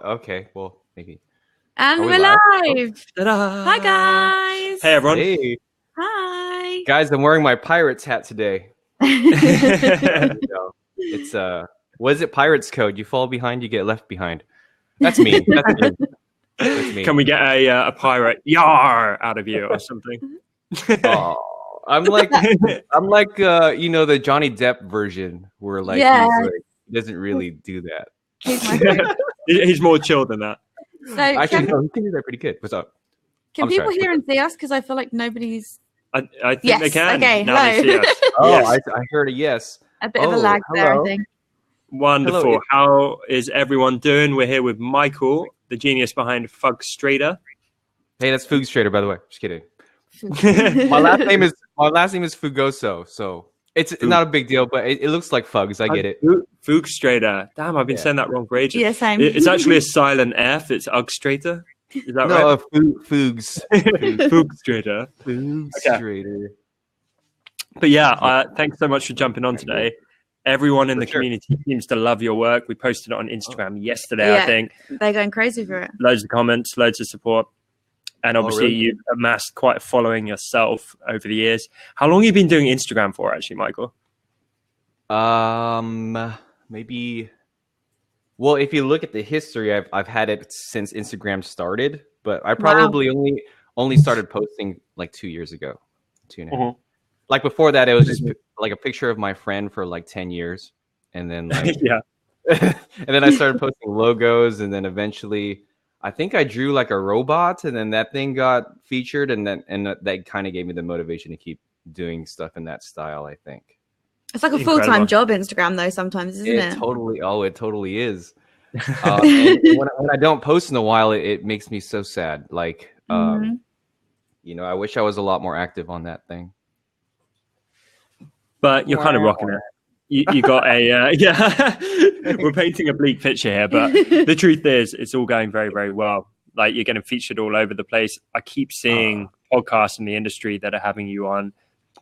okay. Well, maybe. And we're live. Ta-da. Hi, guys. Hey, everyone. Hey, Hi. guys! I'm wearing my Pirates hat today. It's what is it? Pirates code. You fall behind, you get left behind. That's me. That's me. That's me. Can we get a pirate yar out of you or something? Oh, I'm like the Johnny Depp version where like he doesn't really do that. He's more chill than that. So Actually, no, he can do that pretty good. What's up? Can people hear and see us? Because I feel like nobody's. I think they can. Okay. Now Hello. they see us. Oh, Yes. I heard a yes. A bit of a lag there, I hello. think. Wonderful. Hello. How is everyone doing? We're here with Michael, the genius behind Fugstrator. Hey, that's Fugstrator, by the way. Just kidding. My last name is Fugoso, so it's not a big deal, but it looks like Fugs. I get it. Fugstrator. Damn, I've been saying that wrong for ages. Yeah, same. It's actually a silent F. It's Ugstrator. Is that right? No, Fugs. Fugstrator. Fugstrator. But yeah, thanks so much for jumping on today. Everyone in the community seems to love your work. We posted it on Instagram yesterday, I think. They're going crazy for it. Loads of comments, loads of support. And obviously really? you've amassed quite a following yourself over the years. How long have you been doing Instagram for, actually, Michael? Maybe. Well, if you look at the history, I've had it since Instagram started, but I probably only started posting like 2 years ago, 2.5. Like before that, it was just like a picture of my friend for like 10 years, and then like and then I started posting logos, and then eventually, I think I drew like a robot, and then that thing got featured, and that kind of gave me the motivation to keep doing stuff in that style, I think. It's like a full-time job, Instagram, though, sometimes, isn't it? It totally is. And when I don't post in a while, it makes me so sad. Like, I wish I was a lot more active on that thing. But you're kind of rocking it. You got a we're painting a bleak picture here, but the truth is it's all going very, very well. Like, you're getting featured all over the place. I keep seeing podcasts in the industry that are having you on,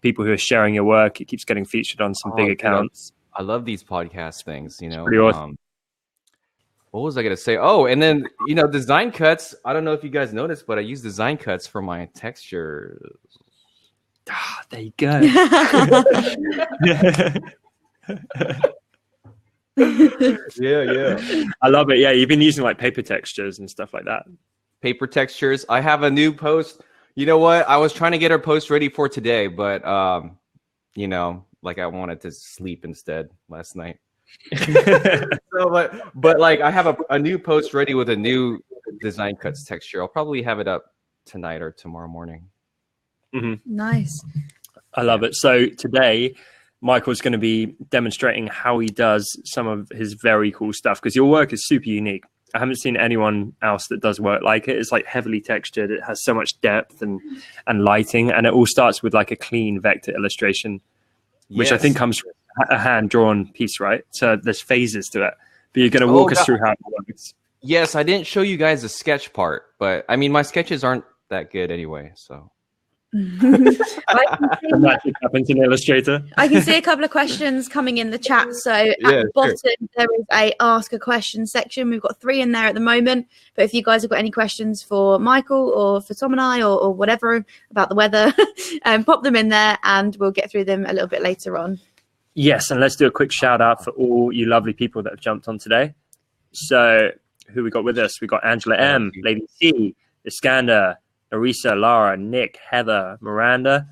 people who are sharing your work. It keeps getting featured on some big accounts. I love these podcast things, you know. Pretty awesome. What was I gonna say? Oh, and then design cuts. I don't know if you guys noticed, but I use design cuts for my texture. There you go. Yeah. I love it. Yeah, you've been using like paper textures and stuff like that. Paper textures. I have a new post. You know what? I was trying to get our post ready for today, but like I wanted to sleep instead last night. So, but like I have a new post ready with a new design cuts texture. I'll probably have it up tonight or tomorrow morning. Nice. I love it. So today, Michael's going to be demonstrating how he does some of his very cool stuff, because your work is super unique. I haven't seen anyone else that does work like it. It's like heavily textured. It has so much depth and lighting, and it all starts with like a clean vector illustration, which I think comes from a hand-drawn piece, right? So there's phases to it. But you're going to walk us through how it works. Yes, I didn't show you guys the sketch part, but I mean, my sketches aren't that good anyway, so. The magic happens in Illustrator. I can see a couple of questions coming in the chat. So at the bottom, there is a ask a question section. We've got 3 in there at the moment. But if you guys have got any questions for Michael or for Tom and I or whatever about the weather, pop them in there and we'll get through them a little bit later on. Yes, and let's do a quick shout out for all you lovely people that have jumped on today. So who we got with us? We got Angela M, Lady C, Iskander, Arisa, Lara, Nick, Heather, Miranda,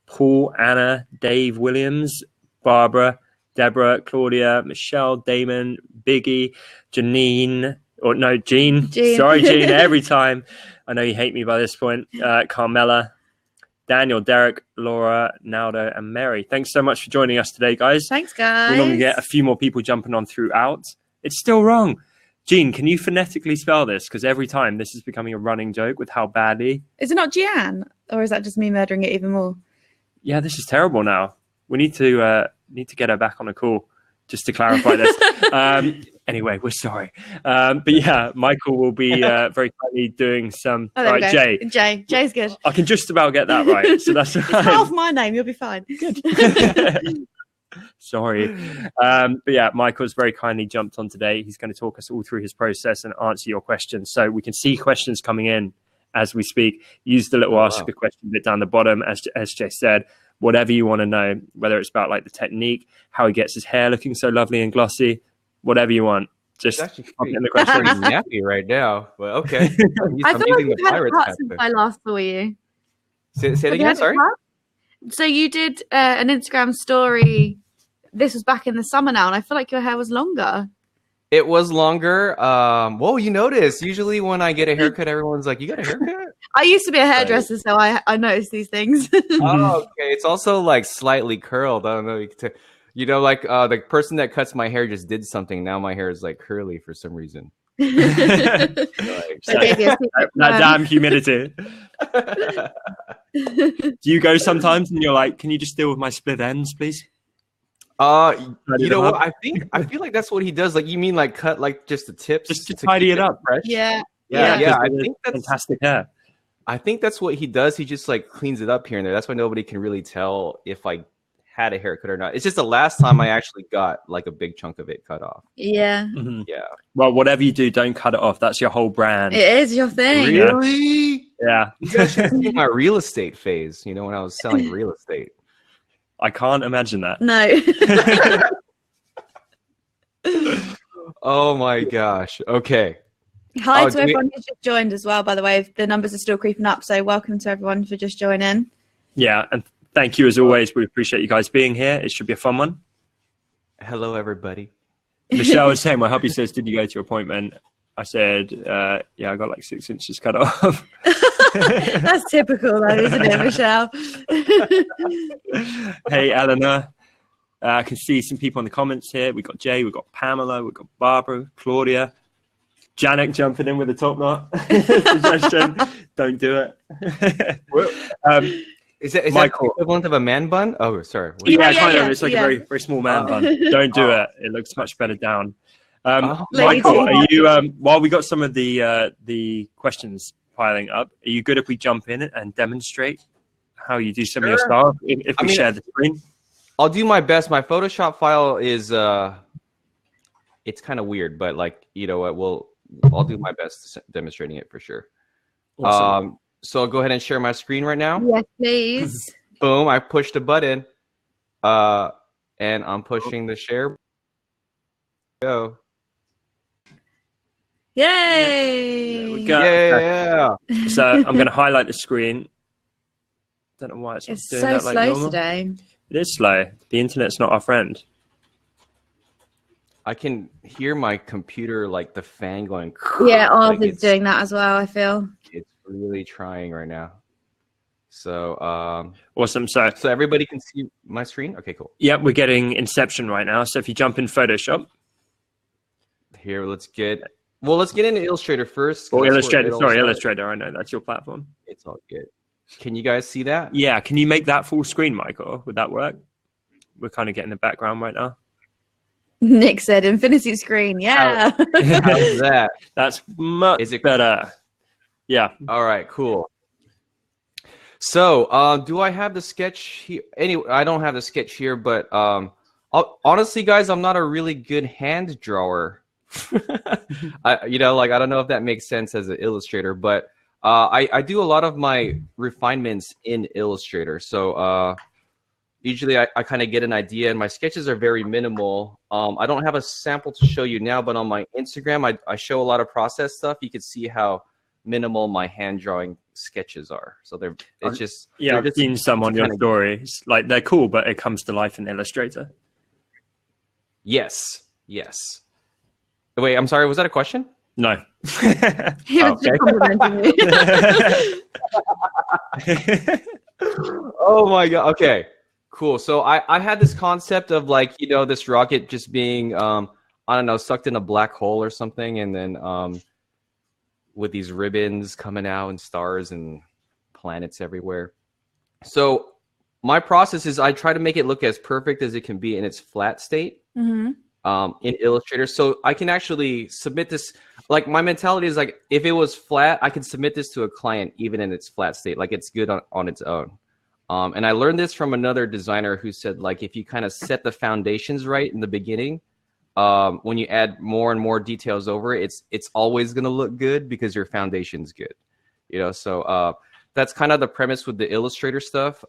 Paul, Anna, Dave, Williams, Barbara, Deborah, Claudia, Michelle, Damon, Biggie, Jean. Sorry, Jean, every time. I know you hate me by this point. Carmela, Daniel, Derek, Laura, Naldo, and Mary. Thanks so much for joining us today, guys. Thanks, guys. We normally get a few more people jumping on throughout. It's still wrong. Jean, can you phonetically spell this? Because every time this is becoming a running joke with how badly. Is it not Gian? Or is that just me murdering it even more? Yeah, this is terrible now. We need to get her back on a call just to clarify this. Anyway, we're sorry. But yeah, Michael will be very kindly doing some. Jay's good. I can just about get that right. So that's it's half my name. You'll be fine. Good. Sorry. But yeah, Michael's very kindly jumped on today. He's going to talk us all through his process and answer your questions. So we can see questions coming in as we speak. Use the little ask a question bit down the bottom. As SJ said, whatever you want to know, whether it's about like the technique, how he gets his hair looking so lovely and glossy, whatever you want. Just pop in the question. Pretty nappy right now, but okay. I feel like you've had a cut since I last saw you. Say it again, sorry? So you did an Instagram story. This was back in the summer now, and I feel like your hair was longer. It was longer. Whoa, you notice. Usually when I get a haircut, everyone's like, you got a haircut? I used to be a hairdresser, so I noticed these things. Oh, okay. It's also like slightly curled. I don't know. You know, like the person that cuts my hair just did something. Now my hair is like curly for some reason. That damn humidity. Do you go sometimes and you're like, can you just deal with my split ends, please? You know what? I feel like that's what he does. Like, you mean like cut like just the tips, just to tidy it up, fresh? Yeah. I think that's fantastic hair. I think that's what he does. He just like cleans it up here and there. That's why nobody can really tell if I had a haircut or not. It's just the last time I actually got like a big chunk of it cut off. Yeah. Mm-hmm. Yeah. Well, whatever you do, don't cut it off. That's your whole brand. It is your thing. Really? Yeah. You guys should see my real estate phase, you know, when I was selling real estate. I can't imagine that. No. Oh my gosh. Okay. Hi to everyone who's just joined as well, by the way. The numbers are still creeping up, so welcome to everyone for just joining. Yeah, and thank you as always. We appreciate you guys being here. It should be a fun one. Hello, everybody. Michelle was saying, my hubby says, did you go to your appointment? I said, yeah, I got like 6 inches cut off. That's typical though, isn't it, Michelle? Hey, Eleanor. I can see some people in the comments here. We've got Jay, we've got Pamela, we've got Barbara, Claudia. Janet jumping in with a top knot. Suggestion, don't do it. Is that the equivalent of a man bun? Oh, sorry. Yeah, kind of. It's like a very, very small man bun. Don't do it. It looks much better down. Michael, are you? While we got some of the questions piling up, are you good if we jump in and demonstrate how you do some of your stuff? If we share the screen, I'll do my best. My Photoshop file is it's kind of weird, but like, you know what? I'll do my best demonstrating it for sure. Awesome. So I'll go ahead and share my screen right now. Yes, please. Boom! I pushed a button, and I'm pushing the share. Go. Yay! There we go. Yeah. So I'm going to highlight the screen. Don't know why it's doing so that like slow normal. today. It is slow. The internet's not our friend. I can hear my computer, like the fan going. Yeah, ours is doing that as well, I feel. It's really trying right now. So awesome. So everybody can see my screen? Okay, cool. Yeah, we're getting Inception right now. So if you jump in Photoshop. Here, let's get into Illustrator first. Or Illustrator. Sorry, Illustrator. I know that's your platform. It's all good. Can you guys see that? Yeah. Can you make that full screen, Michael? Would that work? We're kind of getting the background right now. Nick said infinity screen. Yeah. How's that? That's much better. Yeah. All right, cool. So do I have the sketch here? Anyway, I don't have the sketch here, but honestly, guys, I'm not a really good hand drawer. I don't know if that makes sense as an illustrator, but I do a lot of my refinements in Illustrator. So usually I kind of get an idea, and my sketches are very minimal. I don't have a sample to show you now, but on my Instagram, I show a lot of process stuff. You can see how minimal my hand drawing sketches are. So I've seen some on your stories. Like, they're cool, but it comes to life in Illustrator. Yes. Wait, I'm sorry. Was that a question? No. He was just complimenting me. Oh my God. Okay, cool. So I had this concept of like, this rocket just being, I don't know, sucked in a black hole or something. And then with these ribbons coming out and stars and planets everywhere. So my process is I try to make it look as perfect as it can be in its flat state. Mm-hmm. In Illustrator, so I can actually submit this. Like, my mentality is like, if it was flat, I can submit this to a client even in its flat state, like it's good on its own. And I learned this from another designer who said, like, if you kind of set the foundations right in the beginning, when you add more and more details over it, it's always going to look good because your foundation's good. You know, so that's kind of the premise with the Illustrator stuff.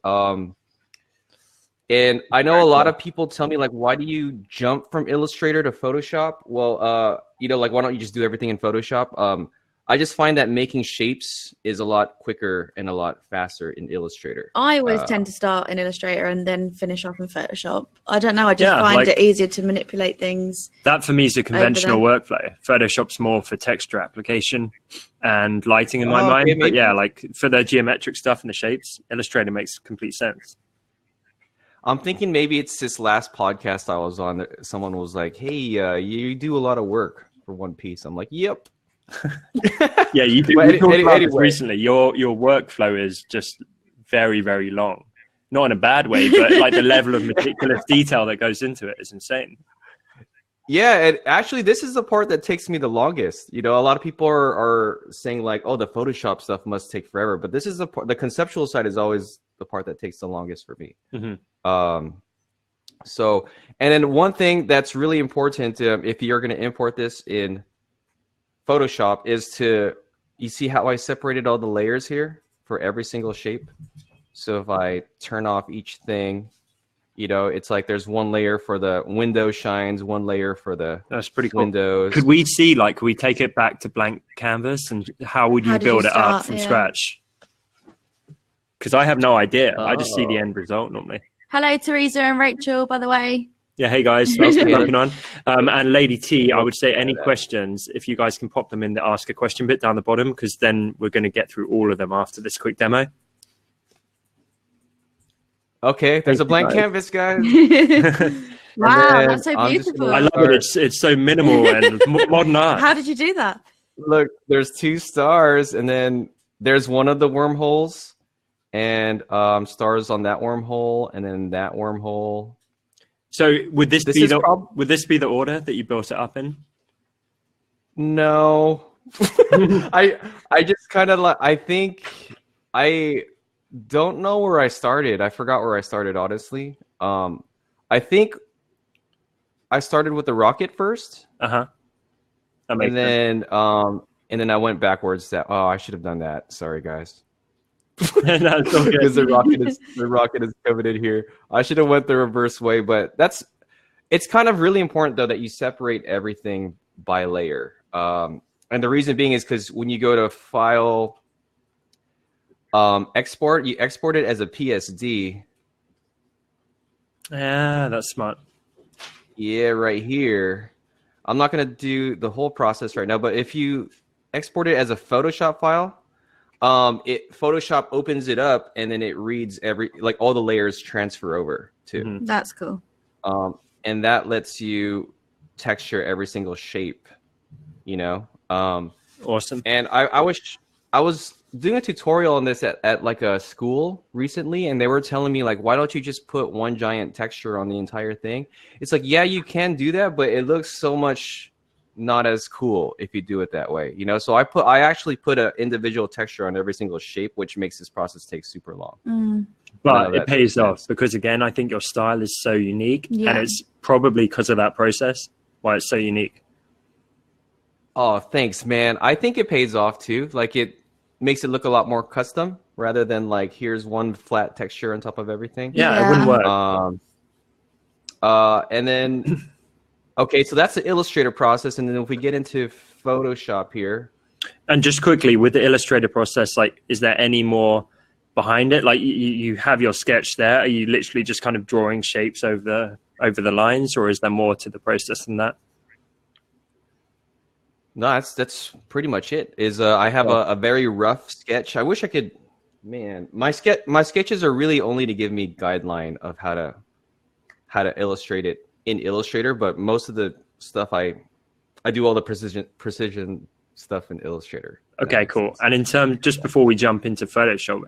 And I know a lot of people tell me, like, why do you jump from Illustrator to Photoshop? Well, you know, like, why don't you just do everything in Photoshop? I just find that making shapes is a lot quicker and a lot faster in Illustrator. I always tend to start in Illustrator and then finish off in Photoshop. I don't know. I just find it easier to manipulate things. That for me is a conventional workflow. Photoshop's more for texture application and lighting in my mind. But yeah, like for the geometric stuff and the shapes, Illustrator makes complete sense. I'm thinking maybe it's this last podcast I was on. Someone was like, hey, you do a lot of work for one piece. I'm like, yep. Yeah, you do. We talked about this recently. Your workflow is just very, very long. Not in a bad way, but like the level of meticulous detail that goes into it is insane. Yeah, and actually, this is the part that takes me the longest. You know, a lot of people are saying like, oh, the Photoshop stuff must take forever. But this is the conceptual side is always the part that takes the longest for me. Mm-hmm. So, and then one thing that's really important if you're going to import this in Photoshop is you see how I separated all the layers here for every single shape? So if I turn off each thing, you know, it's like there's one layer for the window shines, one layer for the That's pretty cool. windows. Could we see, like, could we take it back to blank canvas and how would you build it up from scratch? Because I have no idea. I just see the end result normally. Hello, Teresa and Rachel, by the way. Yeah, hey guys, thanks for jumping on. And Lady T, I would say any questions, if you guys can pop them in the ask a question bit down the bottom, because then we're going to get through all of them after this quick demo. Okay, there's a blank canvas, guys. Wow, that's so beautiful. I love it. It's so minimal and modern art. How did you do that? Look, there's 2 stars, and then there's one of the wormholes, and stars on that wormhole, and then that wormhole. So would this be the order that you built it up in? No. I just kind of like, I think I don't know where I started. I forgot where I started, honestly. I think I started with the rocket first. And then I went backwards. I should have done that. Sorry, guys. Because the rocket is coming in here. I should have went the reverse way, but it's kind of really important though that you separate everything by layer. And the reason being is because when you go to file, export, you export it as a PSD. Yeah, that's smart. Yeah, right here. I'm not going to do the whole process right now, but if you export it as a Photoshop file, Photoshop opens it up and then it reads all the layers transfer over too. Mm-hmm. That's cool. And that lets you texture every single shape, you know. Awesome. And I was doing a tutorial on this at like a school recently, and they were telling me like, why don't you just put one giant texture on the entire thing? It's like, yeah, you can do that, but it looks so much not as cool if you do it that way, you know. So I actually put an individual texture on every single shape, which makes this process take super long. But it pays off because, again, I think your style is so unique, and it's probably because of that process why it's so unique. Oh, thanks, man. I think it pays off too. Like, it makes it look a lot more custom rather than like, here's one flat texture on top of everything. Yeah. It wouldn't work. And then okay, so that's the Illustrator process, and then if we get into Photoshop here, and just quickly with the Illustrator process, like, is there any more behind it? Like, you have your sketch there. Are you literally just kind of drawing shapes over the lines, or is there more to the process than that? No, that's pretty much it. I have a very rough sketch. I wish I could, man. My sketches are really only to give me guideline of how to illustrate it in Illustrator, but most of the stuff I do all the precision stuff in Illustrator. Okay, cool. And in terms, just before we jump into Photoshop,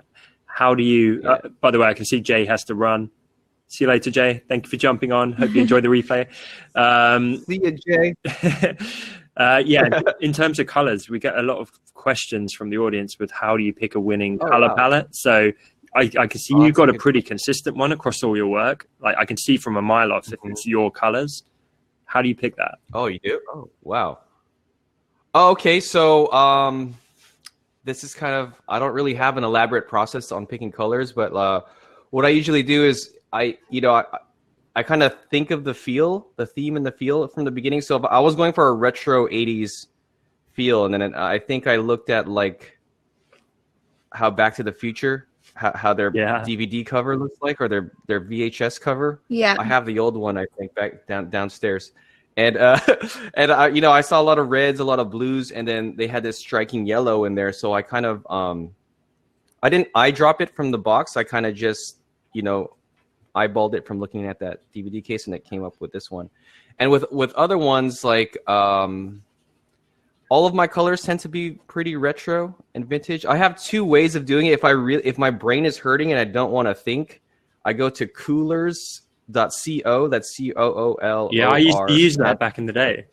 how do you? By the way, I can see Jay has to run. See you later, Jay. Thank you for jumping on. Hope you enjoy the replay. See you, Jay. In terms of colors, we get a lot of questions from the audience with how do you pick a winning color palette. So I can see you've got a pretty consistent one across all your work. Like I can see from a mile off if it's your colors. How do you pick that? Oh, you do? Oh, wow. Oh, okay. So this is kind of, I don't really have an elaborate process on picking colors, but what I usually do is I kind of think of the theme and the feel from the beginning. So if I was going for a retro 80s feel, and then I think I looked at like how Back to the Future, how their DVD cover looks like, or their VHS cover. Yeah, I have the old one, I think, back downstairs. And I saw a lot of reds, a lot of blues, and then they had this striking yellow in there. So I kind of I didn't eyedrop it from the box. I kind of just eyeballed it from looking at that DVD case, and it came up with this one. And with other ones, like all of my colors tend to be pretty retro and vintage. I have two ways of doing it. If my brain is hurting and I don't want to think, I go to coolors.co. That's COOLOR. Yeah, I used to use that back in the day.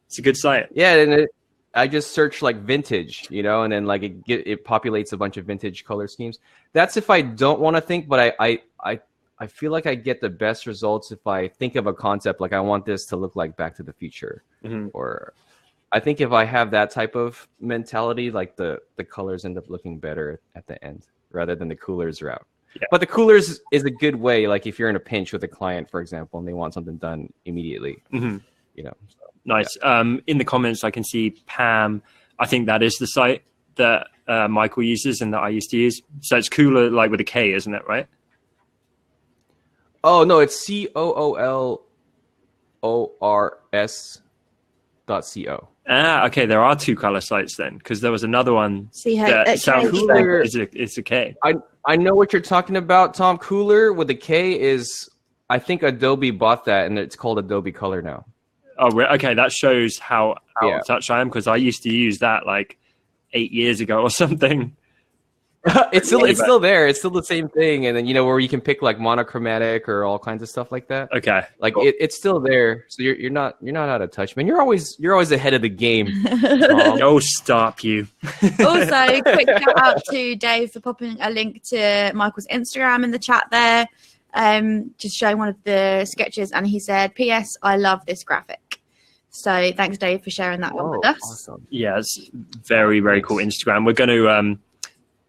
It's a good site. Yeah, and I just search like vintage, and then like it populates a bunch of vintage color schemes. That's if I don't want to think, but I feel like I get the best results if I think of a concept like I want this to look like Back to the Future, or I think if I have that type of mentality, like the colors end up looking better at the end rather than the coolers route. Yeah. But the coolers is a good way, like if you're in a pinch with a client, for example, and they want something done immediately. So, nice. Yeah. In the comments, I can see Pam. I think that is the site that Michael uses and that I used to use. So it's cooler, like with a K, isn't it? Right? Oh no, it's COOLORS.co. Ah, okay. There are two color sites then, because there was another one that sounds cooler. It's a K. I know what you're talking about, Tom. Cooler with a K is, I think Adobe bought that, and it's called Adobe Color now. Oh, okay. That shows how out of touch I am, because I used to use that like 8 years ago or something. It's still there. It's still the same thing, and then where you can pick like monochromatic or all kinds of stuff like that. Okay, like cool. It's still there, so you're not out of touch, man. You're always ahead of the game. No, stop you. Also, quick shout out to Dave for popping a link to Michael's Instagram in the chat there, just showing one of the sketches, and he said, "P.S. I love this graphic." So thanks, Dave, for sharing that one with us. Awesome. Yeah, it's very, very cool Instagram. We're going to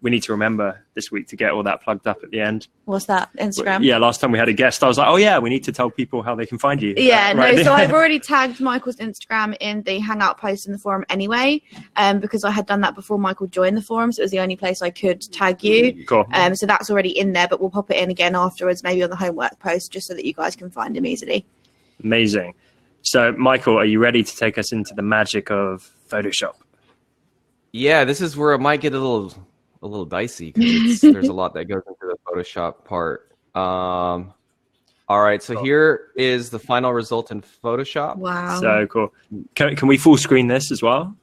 we need to remember this week to get all that plugged up at the end. What's that? Instagram? Yeah, last time we had a guest, I was like, oh yeah, we need to tell people how they can find you. Yeah, so I've already tagged Michael's Instagram in the Hangout post in the forum anyway, because I had done that before Michael joined the forum, so it was the only place I could tag you. Cool. So that's already in there, but we'll pop it in again afterwards, maybe on the homework post, just so that you guys can find him easily. Amazing. So, Michael, are you ready to take us into the magic of Photoshop? Yeah, this is where it might get a little dicey, because there's a lot that goes into the Photoshop part. All right, so here is the final result in Photoshop. Wow. So cool. Can we full screen this as well?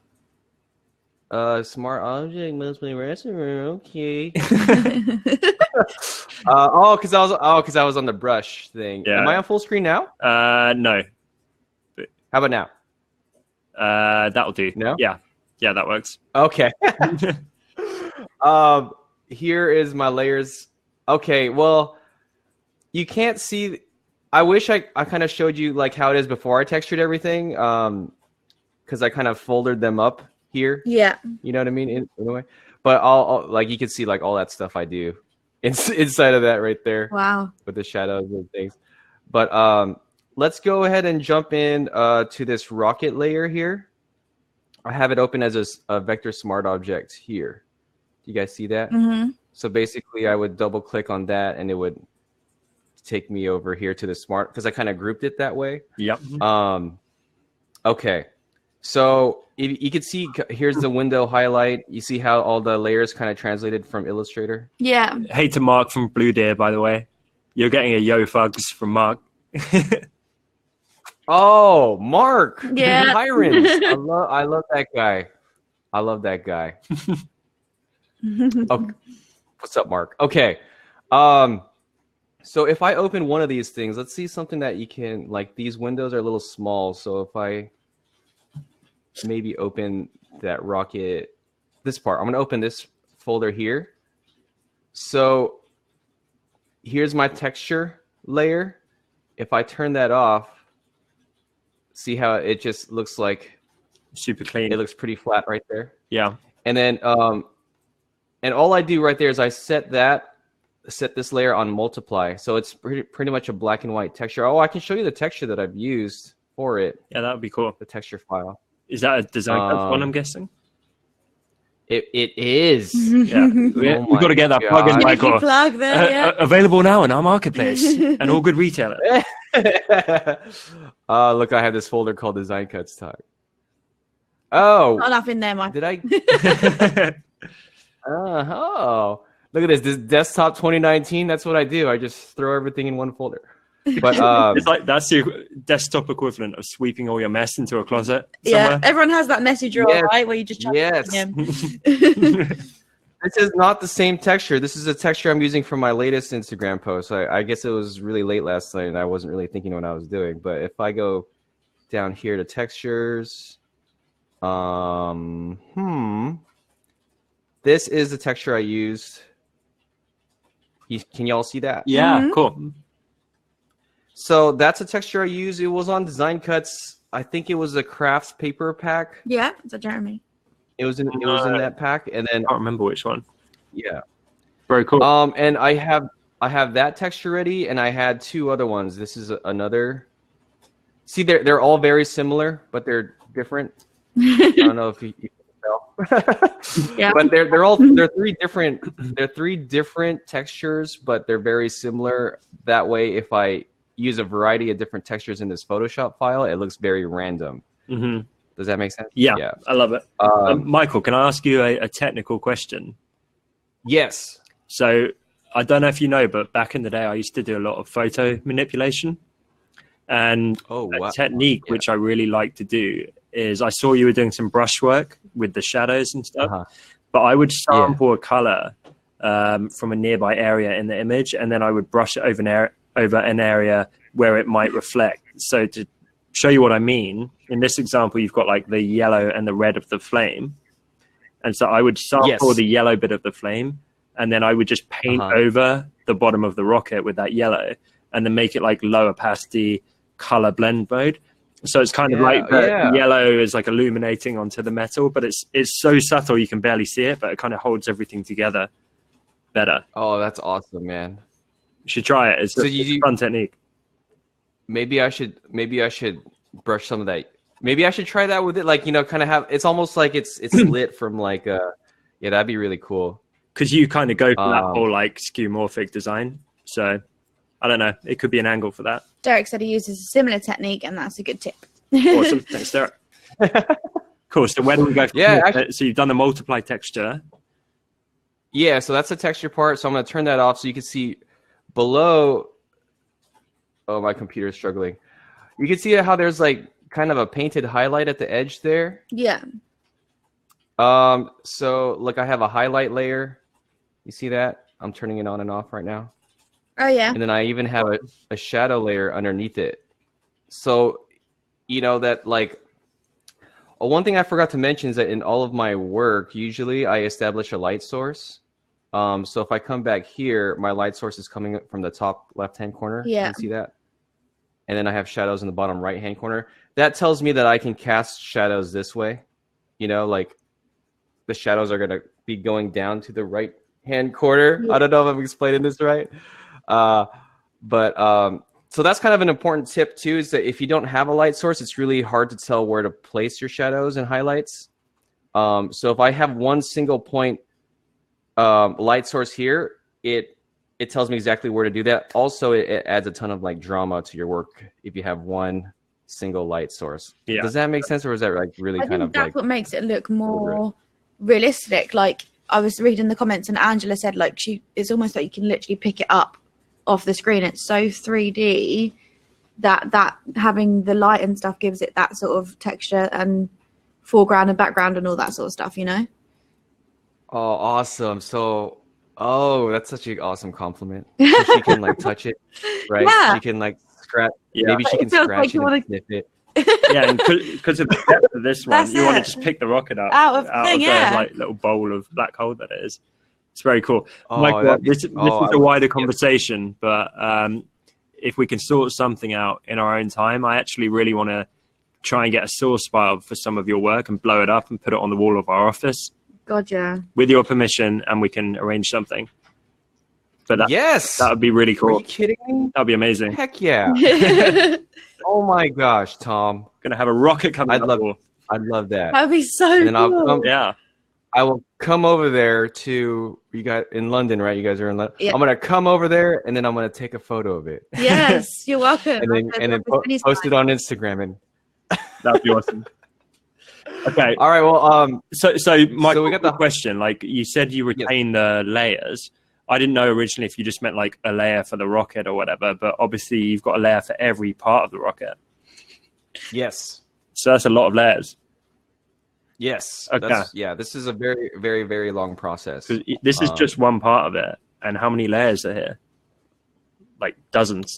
Smart object mostly restroom. Okay. Because I was on the brush thing. Yeah. Am I on full screen now? No. How about now? That'll do. No? Yeah, that works. Okay. Here is my layers. Okay, well, you can't see. I wish I kind of showed you like how it is before I textured everything, because I kind of folded them up here. Yeah. You know what I mean? In a way. But I'll like, you can see like all that stuff I do inside of that right there. Wow. With the shadows and things. But let's go ahead and jump in to this rocket layer here. I have it open as a vector smart object here. Do you guys see that? Mm-hmm. So basically, I would double click on that, and it would take me over here to the smart, because I kind of grouped it that way. Yep. Okay. So you can see, here's the window highlight. You see how all the layers kind of translated from Illustrator? Yeah. Hey to Mark from Blue Deer, by the way. You're getting a yo fugs from Mark. Oh, Mark. Yeah. Tyrants. I love that guy. Okay. What's up, Mark? Okay. So if I open one of these things, let's see something that you can, like, these windows are a little small. So if I maybe open that rocket, this part, I'm going to open this folder here. So here's my texture layer. If I turn that off, see how it just looks like super clean. It looks pretty flat right there. Yeah. And then and all I do right there is I set this layer on multiply. So it's pretty much a black and white texture. Oh, I can show you the texture that I've used for it. Yeah, that would be cool. The texture file. Is that a design one, I'm guessing? It is. Yeah. We've got to get that plug in, Michael. Plug there, yeah. Available now in our marketplace and all good retailers. Look, I have this folder called Design Cuts Talk. Oh. Not enough in there, Mike. Did I? Oh. Look at this desktop 2019. That's what I do. I just throw everything in one folder. But it's like that's your desktop equivalent of sweeping all your mess into a closet somewhere. Yeah, everyone has that message drawer, right? Where you just This is not the same texture. This is a texture I'm using for my latest Instagram post. I guess it was really late last night and I wasn't really thinking what I was doing. But if I go down here to textures, this is the texture I used. Can y'all see that? Yeah, cool. So that's a texture I use. It was on Design Cuts. I think it was a crafts paper pack. Yeah, it's a Jeremy. It was in that pack, and then I can't remember which one. Yeah, very cool. And I have that texture ready, and I had two other ones. This is another. See, they're all very similar, but they're different. I don't know if you can tell. Yeah, but they're three different textures, but they're very similar. That way, if I use a variety of different textures in this Photoshop file, it looks very random. Mm-hmm. Does that make sense? Yeah, I love it. Michael, can I ask you a technical question? Yes. So I don't know if you know, but back in the day, I used to do a lot of photo manipulation. And a technique which I really like to do is I saw you were doing some brush work with the shadows and stuff, but I would sample a color from a nearby area in the image, and then I would brush it over an area where it might reflect. So to show you what I mean, in this example, you've got like the yellow and the red of the flame. And so I would sample the yellow bit of the flame, and then I would just paint over the bottom of the rocket with that yellow, and then make it like low opacity color blend mode. So it's kind of like the yellow is like illuminating onto the metal, but it's so subtle you can barely see it, but it kind of holds everything together better. Oh, that's awesome, man. You should try it. It's a fun technique. Maybe I should brush some of that. Maybe I should try that with it. Like, kind of have, it's almost like it's lit from like that'd be really cool. Because you kind of go for that whole like skeuomorphic design. So I don't know. It could be an angle for that. Derek said he uses a similar technique, and that's a good tip. Awesome. Thanks, Derek. Cool. So where do we go from so you've done the multiply texture. Yeah, so that's the texture part. So I'm going to turn that off so you can see below. Oh, my computer's struggling. You can see how there's like kind of a painted highlight at the edge there. Yeah. So look, I have a highlight layer. You see that? I'm turning it on and off right now. Oh, yeah. And then I even have a shadow layer underneath it. So, that like, one thing I forgot to mention is that in all of my work, usually I establish a light source. So if I come back here, my light source is coming from the top left-hand corner. Yeah. You can see that? And then I have shadows in the bottom right-hand corner. That tells me that I can cast shadows this way. Like the shadows are going to be going down to the right-hand corner. Yeah. I don't know if I'm explaining this right. So that's kind of an important tip too, is that if you don't have a light source, it's really hard to tell where to place your shadows and highlights. So if I have one single point light source here, it tells me exactly where to do that. Also, it adds a ton of like drama to your work if you have one single light source. Yeah. Does that make sense, or is that like really kind of that's what makes it look more realistic? Like I was reading the comments, and Angela said like it's almost like you can literally pick it up off the screen. It's so 3D that having the light and stuff gives it that sort of texture and foreground and background and all that sort of stuff, Oh, awesome. So that's such an awesome compliment. So she can like touch it, right? Yeah. She can like scratch. Yeah. Maybe she can scratch it and sniff it. Yeah, and because of the depth of this one, you want to just pick the rocket up out of the like little bowl of black hole that it is. It's very cool. Michael, this is a wider conversation, but if we can sort something out in our own time, I actually really want to try and get a source file for some of your work and blow it up and put it on the wall of our office. God, yeah. With your permission, and we can arrange something. But that would be really cool. Are you kidding me? That would be amazing. Heck yeah. Oh my gosh, Tom. Gonna have a rocket coming I'd love that. That would be so cool. I will come over there to you guys in London, right? You guys are in London. Yeah. I'm gonna come over there and then I'm gonna take a photo of it. Yes, you're welcome. and then post it on Instagram, and that'd be awesome. Okay. All right. Well, so Michael, we got the question. Like you said, you retain the layers. I didn't know originally if you just meant like a layer for the rocket or whatever, but obviously you've got a layer for every part of the rocket. Yes. So that's a lot of layers. Yes. Okay. This is a very, very, very long process. This is just one part of it. And how many layers are here? Like dozens.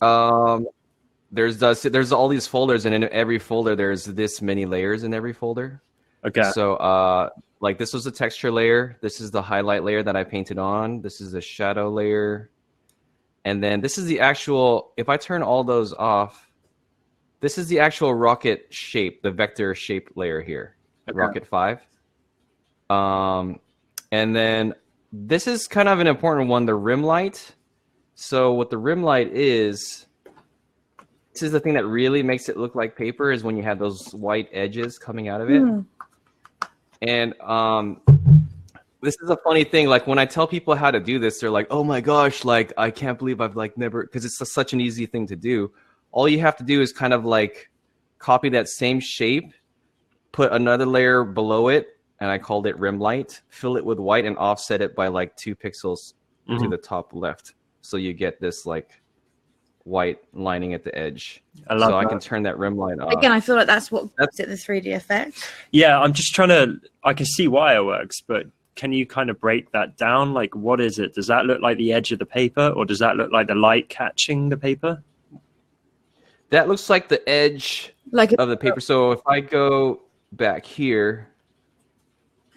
There's all these folders, and in every folder there's this many layers in every folder. Okay. So like this was a texture layer. This is the highlight layer that I painted on. This is the shadow layer. And then this is the actual, if I turn all those off, this is the actual rocket shape, the vector shape layer here. Okay. Rocket 5. And then this is kind of an important one, the rim light. So what the rim light is, this is the thing that really makes it look like paper, is when you have those white edges coming out of it. And this is a funny thing. Like when I tell people how to do this, they're like, oh my gosh, like I can't believe I've like never, because it's such an easy thing to do. All you have to do is kind of like copy that same shape, put another layer below it, and I called it rim light, fill it with white and offset it by like 2 pixels to the top left. So you get this like white lining at the edge. I can turn that rim light off. Again, I feel like that's what gives it the 3D effect. Yeah, I'm just trying to, I can see why it works, but can you kind of break that down? Like, what is it? Does that look like the edge of the paper, or does that look like the light catching the paper? That looks like the edge of the paper. So if I go back here,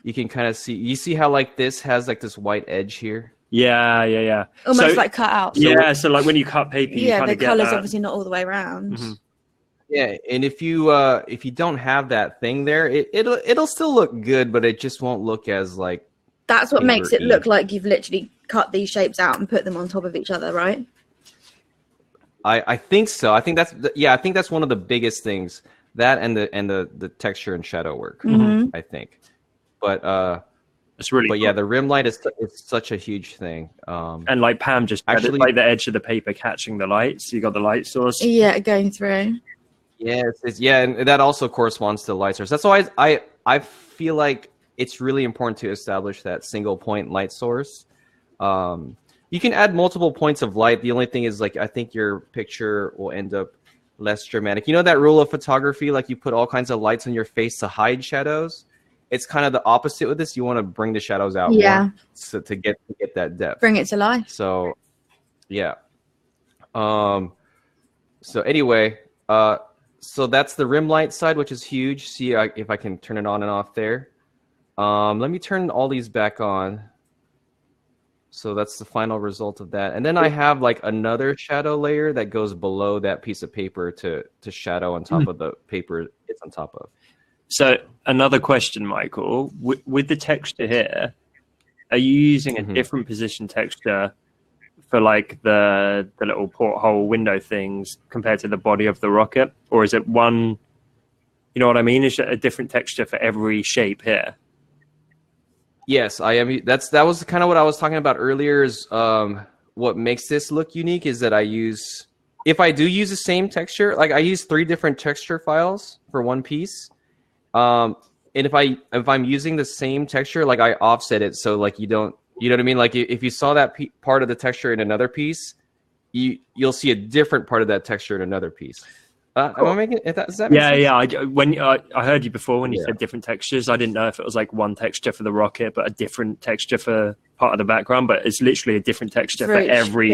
you can kind of see, you see how like this has like this white edge here? Yeah. Almost like cut out. So like when you cut paper, you kind of get color's obviously not all the way around. Yeah, and if you don't have that thing there, it'll still look good, but it just won't look as like. That's what makes it look like you've literally cut these shapes out and put them on top of each other, right? I think so. I think that's one of the biggest things. That and the texture and shadow work. I think, but it's really. But cool. Yeah, the rim light is such a huge thing. And like Pam just actually like the edge of the paper catching the light, so you got the light source. Yeah, going through. Yes, and that also corresponds to the light source. That's why I feel like it's really important to establish that single point light source. You can add multiple points of light. The only thing is, like, I think your picture will end up less dramatic. You know that rule of photography, like you put all kinds of lights on your face to hide shadows? It's kind of the opposite with this. You want to bring the shadows out more, so to get that depth. Bring it to life. So, yeah. So anyway, so that's the rim light side, which is huge. See if I can turn it on and off there. Let me turn all these back on. So that's the final result of that. And then I have like another shadow layer that goes below that piece of paper to shadow on top of the paper it's on top of. So another question, Michael, with the texture here, are you using a different position texture for like the little porthole window things compared to the body of the rocket? Or is it one, you know what I mean? Is it a different texture for every shape here? Yes, I am. That was kind of what I was talking about earlier. Is what makes this look unique is that if I do use the same texture, like I use 3 different texture files for one piece. And if I'm using the same texture, like I offset it, so like you know what I mean? Like if you saw that part of the texture in another piece, you'll see a different part of that texture in another piece. Am I making it? Does that make sense? Yeah. I heard you before when you said different textures. I didn't know if it was like one texture for the rocket, but a different texture for part of the background, but it's literally a different texture for every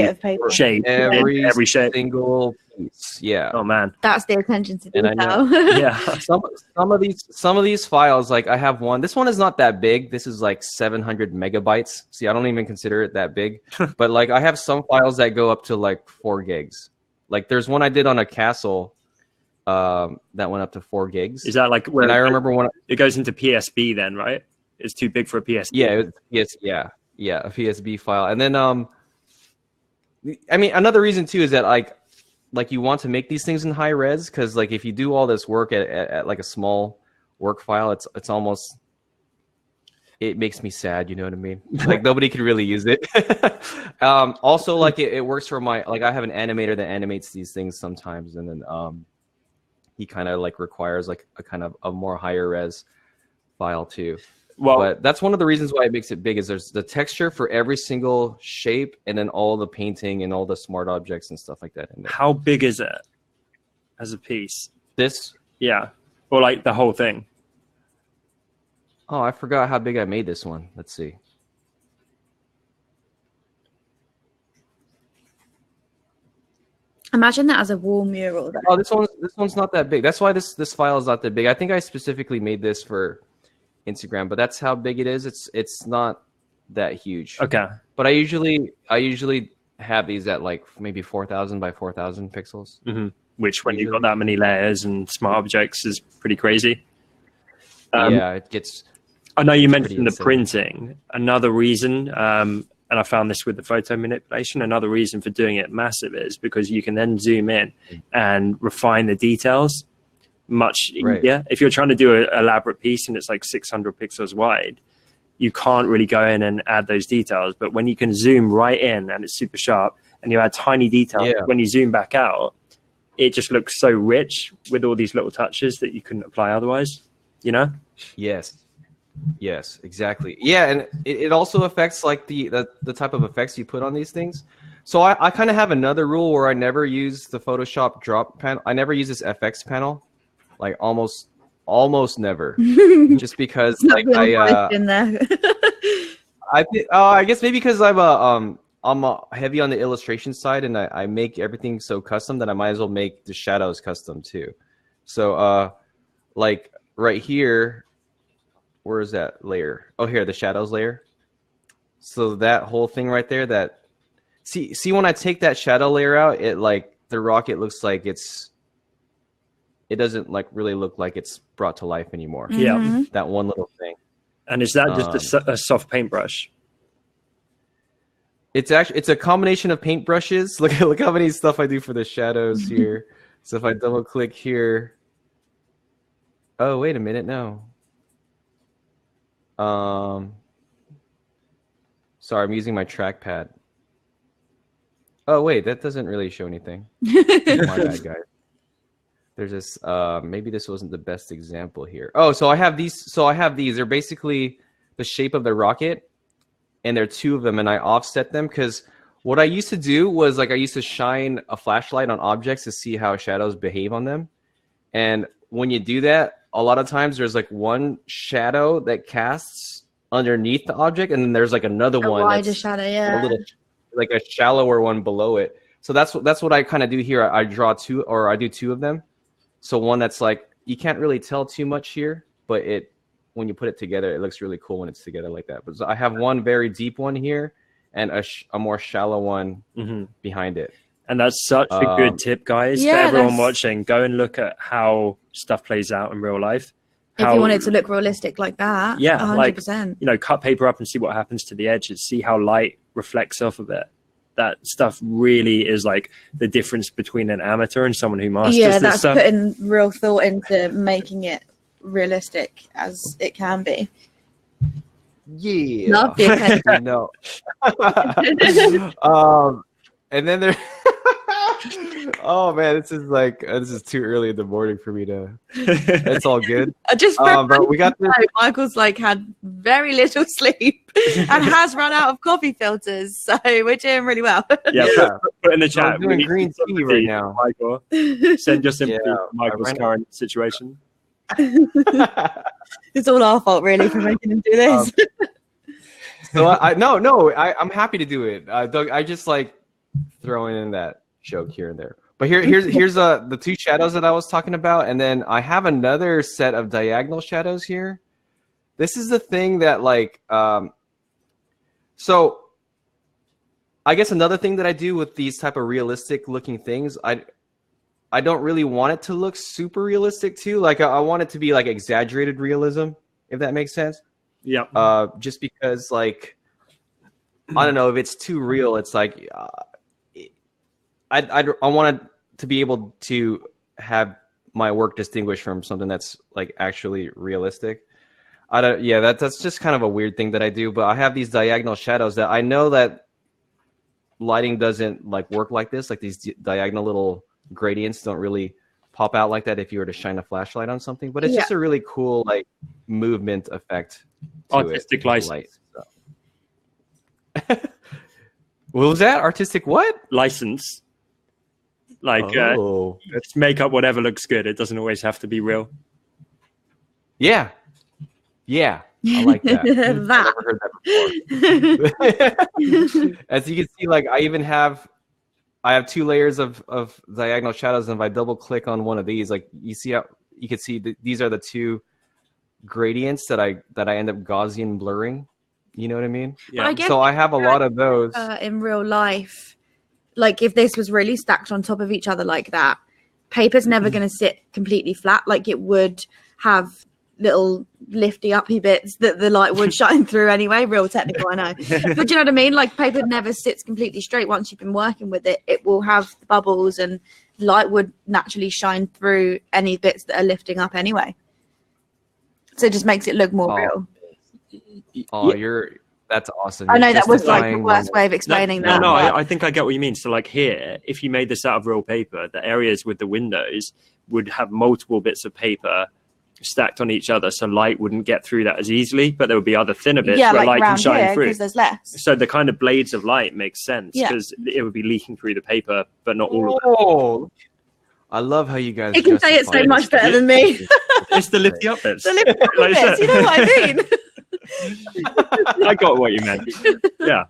shape. Every shape. Single piece. Yeah. Oh man, that's the attention to detail. And I know, yeah. Some of these files, like I have one. This one is not that big. This is like 700 megabytes. See, I don't even consider it that big. But like I have some files that go up to like 4 gigs. Like there's one I did on a castle that went up to 4 gigs. Is that like where? And I remember when it goes into PSB, then, right? It's too big for a PSB. Yeah, a PSB file. And then I mean, another reason too is that like you want to make these things in high res, because like if you do all this work at like a small work file, it's almost, it makes me sad, you know what I mean? Like nobody could really use it. Also, like it works for my, like I have an animator that animates these things sometimes, and then he kind of like requires like a kind of a more higher res file too. Well, but that's one of the reasons why it makes it big, is there's the texture for every single shape, and then all the painting and all the smart objects and stuff like that in there. How big is it as a piece? This? Yeah. Or like the whole thing? Oh, I forgot how big I made this one. Let's see. Imagine that as a wall mural. Though. Oh, this one's not that big. That's why this file is not that big. I think I specifically made this for Instagram, but that's how big it is. It's not that huge. Okay. But I usually have these at like maybe 4,000 by 4,000 pixels. Mm-hmm. Which, when you've got that many layers and smart objects, is pretty crazy. Yeah, it gets. I know you mentioned the printing. Another reason, and I found this with the photo manipulation, another reason for doing it massive is because you can then zoom in and refine the details much easier. Right. If you're trying to do an elaborate piece and it's like 600 pixels wide, you can't really go in and add those details. But when you can zoom right in and it's super sharp and you add tiny details, when you zoom back out, it just looks so rich with all these little touches that you couldn't apply otherwise, you know? Yes, exactly. Yeah, and it also affects like the type of effects you put on these things. So I kind of have another rule where I never use the Photoshop drop panel. I never use this FX panel, like almost never, just because like I guess maybe because I'm heavy on the illustration side, and I make everything so custom that I might as well make the shadows custom too. So like right here. Where is that layer? Oh, here, the shadows layer. So that whole thing right there, that see when I take that shadow layer out, it like the rocket looks like it doesn't like really look like it's brought to life anymore. Yeah. That one little thing. And is that just a soft paintbrush? It's a combination of paintbrushes. Look how many stuff I do for the shadows here. So if I double click here. Oh, wait a minute, no. Sorry, I'm using my trackpad. Oh wait, that doesn't really show anything. My bad, guys. There's this. Maybe this wasn't the best example here. Oh, so I have these. They're basically the shape of the rocket, and there are 2 of them, and I offset them because what I used to do was like I used to shine a flashlight on objects to see how shadows behave on them, and when you do that, a lot of times there's like one shadow that casts underneath the object, and then there's like another one wider shadow, a little, like a shallower one below it. So that's what I kind of do here. I draw 2, or I do 2 of them. So one that's like you can't really tell too much here, but when you put it together, it looks really cool when it's together like that. But so I have one very deep one here, and a more shallow one behind it. And that's such a good tip, guys, for everyone watching. Go and look at how stuff plays out in real life. If you want it to look realistic like that, 100%. Like, cut paper up and see what happens to the edges. See how light reflects off of it. That stuff really is like the difference between an amateur and someone who masters this stuff. Yeah, that's putting real thought into making it realistic as it can be. Yeah. Love the No. And then there. Oh man, this is too early in the morning for me to. It's all good. But we got this. Michael's like had very little sleep and has run out of coffee filters, so we're doing really well. Yeah, put in the chat. I'm doing green tea right now, Michael. Send your sympathy for Michael's current situation. It's all our fault, really, for making him do this. So I'm happy to do it. Doug, I just like throwing in that joke here and there. But here's the two shadows that I was talking about, and then I have another set of diagonal shadows here. This is the thing that like so I guess another thing that I do with these type of realistic looking things, I don't really want it to look super realistic too. Like I want it to be like exaggerated realism, if that makes sense. Yeah. Just because like I don't know, if it's too real, it's like I want it to be able to have my work distinguished from something that's like actually realistic. That's just kind of a weird thing that I do, but I have these diagonal shadows that I know that lighting doesn't like work like this. Like these diagonal little gradients don't really pop out like that if you were to shine a flashlight on something, but it's just a really cool like movement effect to artistic license. What was that? Artistic what? License. Like just make up whatever looks good. It doesn't always have to be real. Yeah, I like that. I've never heard that before. As you can see, like I have two layers of diagonal shadows, and if I double click on one of these, like you can see these are the two gradients that I end up Gaussian blurring. You know what I mean? Yeah. So I have a lot of those in real life. Like if this was really stacked on top of each other like that, paper's never going to sit completely flat. Like it would have little lifty uppy bits that the light would shine through anyway. Real technical, I know. But do you know what I mean? Like paper never sits completely straight. Once you've been working with it, it will have bubbles and light would naturally shine through any bits that are lifting up anyway. So it just makes it look more real. That's awesome. I know that was like the worst way of explaining that. No, I think I get what you mean. So like here, if you made this out of real paper, the areas with the windows would have multiple bits of paper stacked on each other, so light wouldn't get through that as easily, but there would be other thinner bits where light can shine through. There's less. So the kind of blades of light makes sense because it would be leaking through the paper, but not all of it. I love how you guys. You can say it so much better than me. It's the lifty up bits. The lifty up bits. You know what I mean? I got what you meant. Yeah.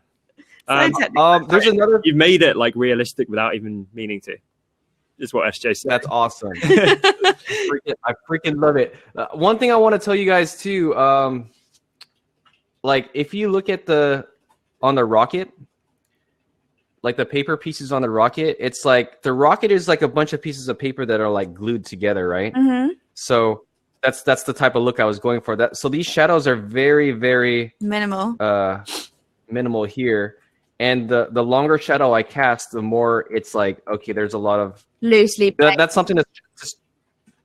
There's another. You've made it like realistic without even meaning to. Is what SJ said. That's awesome. I freaking love it. One thing I want to tell you guys too, like if you look at on the rocket, like the paper pieces on the rocket, it's like the rocket is like a bunch of pieces of paper that are like glued together, right? Mm-hmm. So that's the type of look I was going for. That so these shadows are very, very minimal here. And the longer shadow I cast, the more it's like, okay, there's a lot of loosely. That's something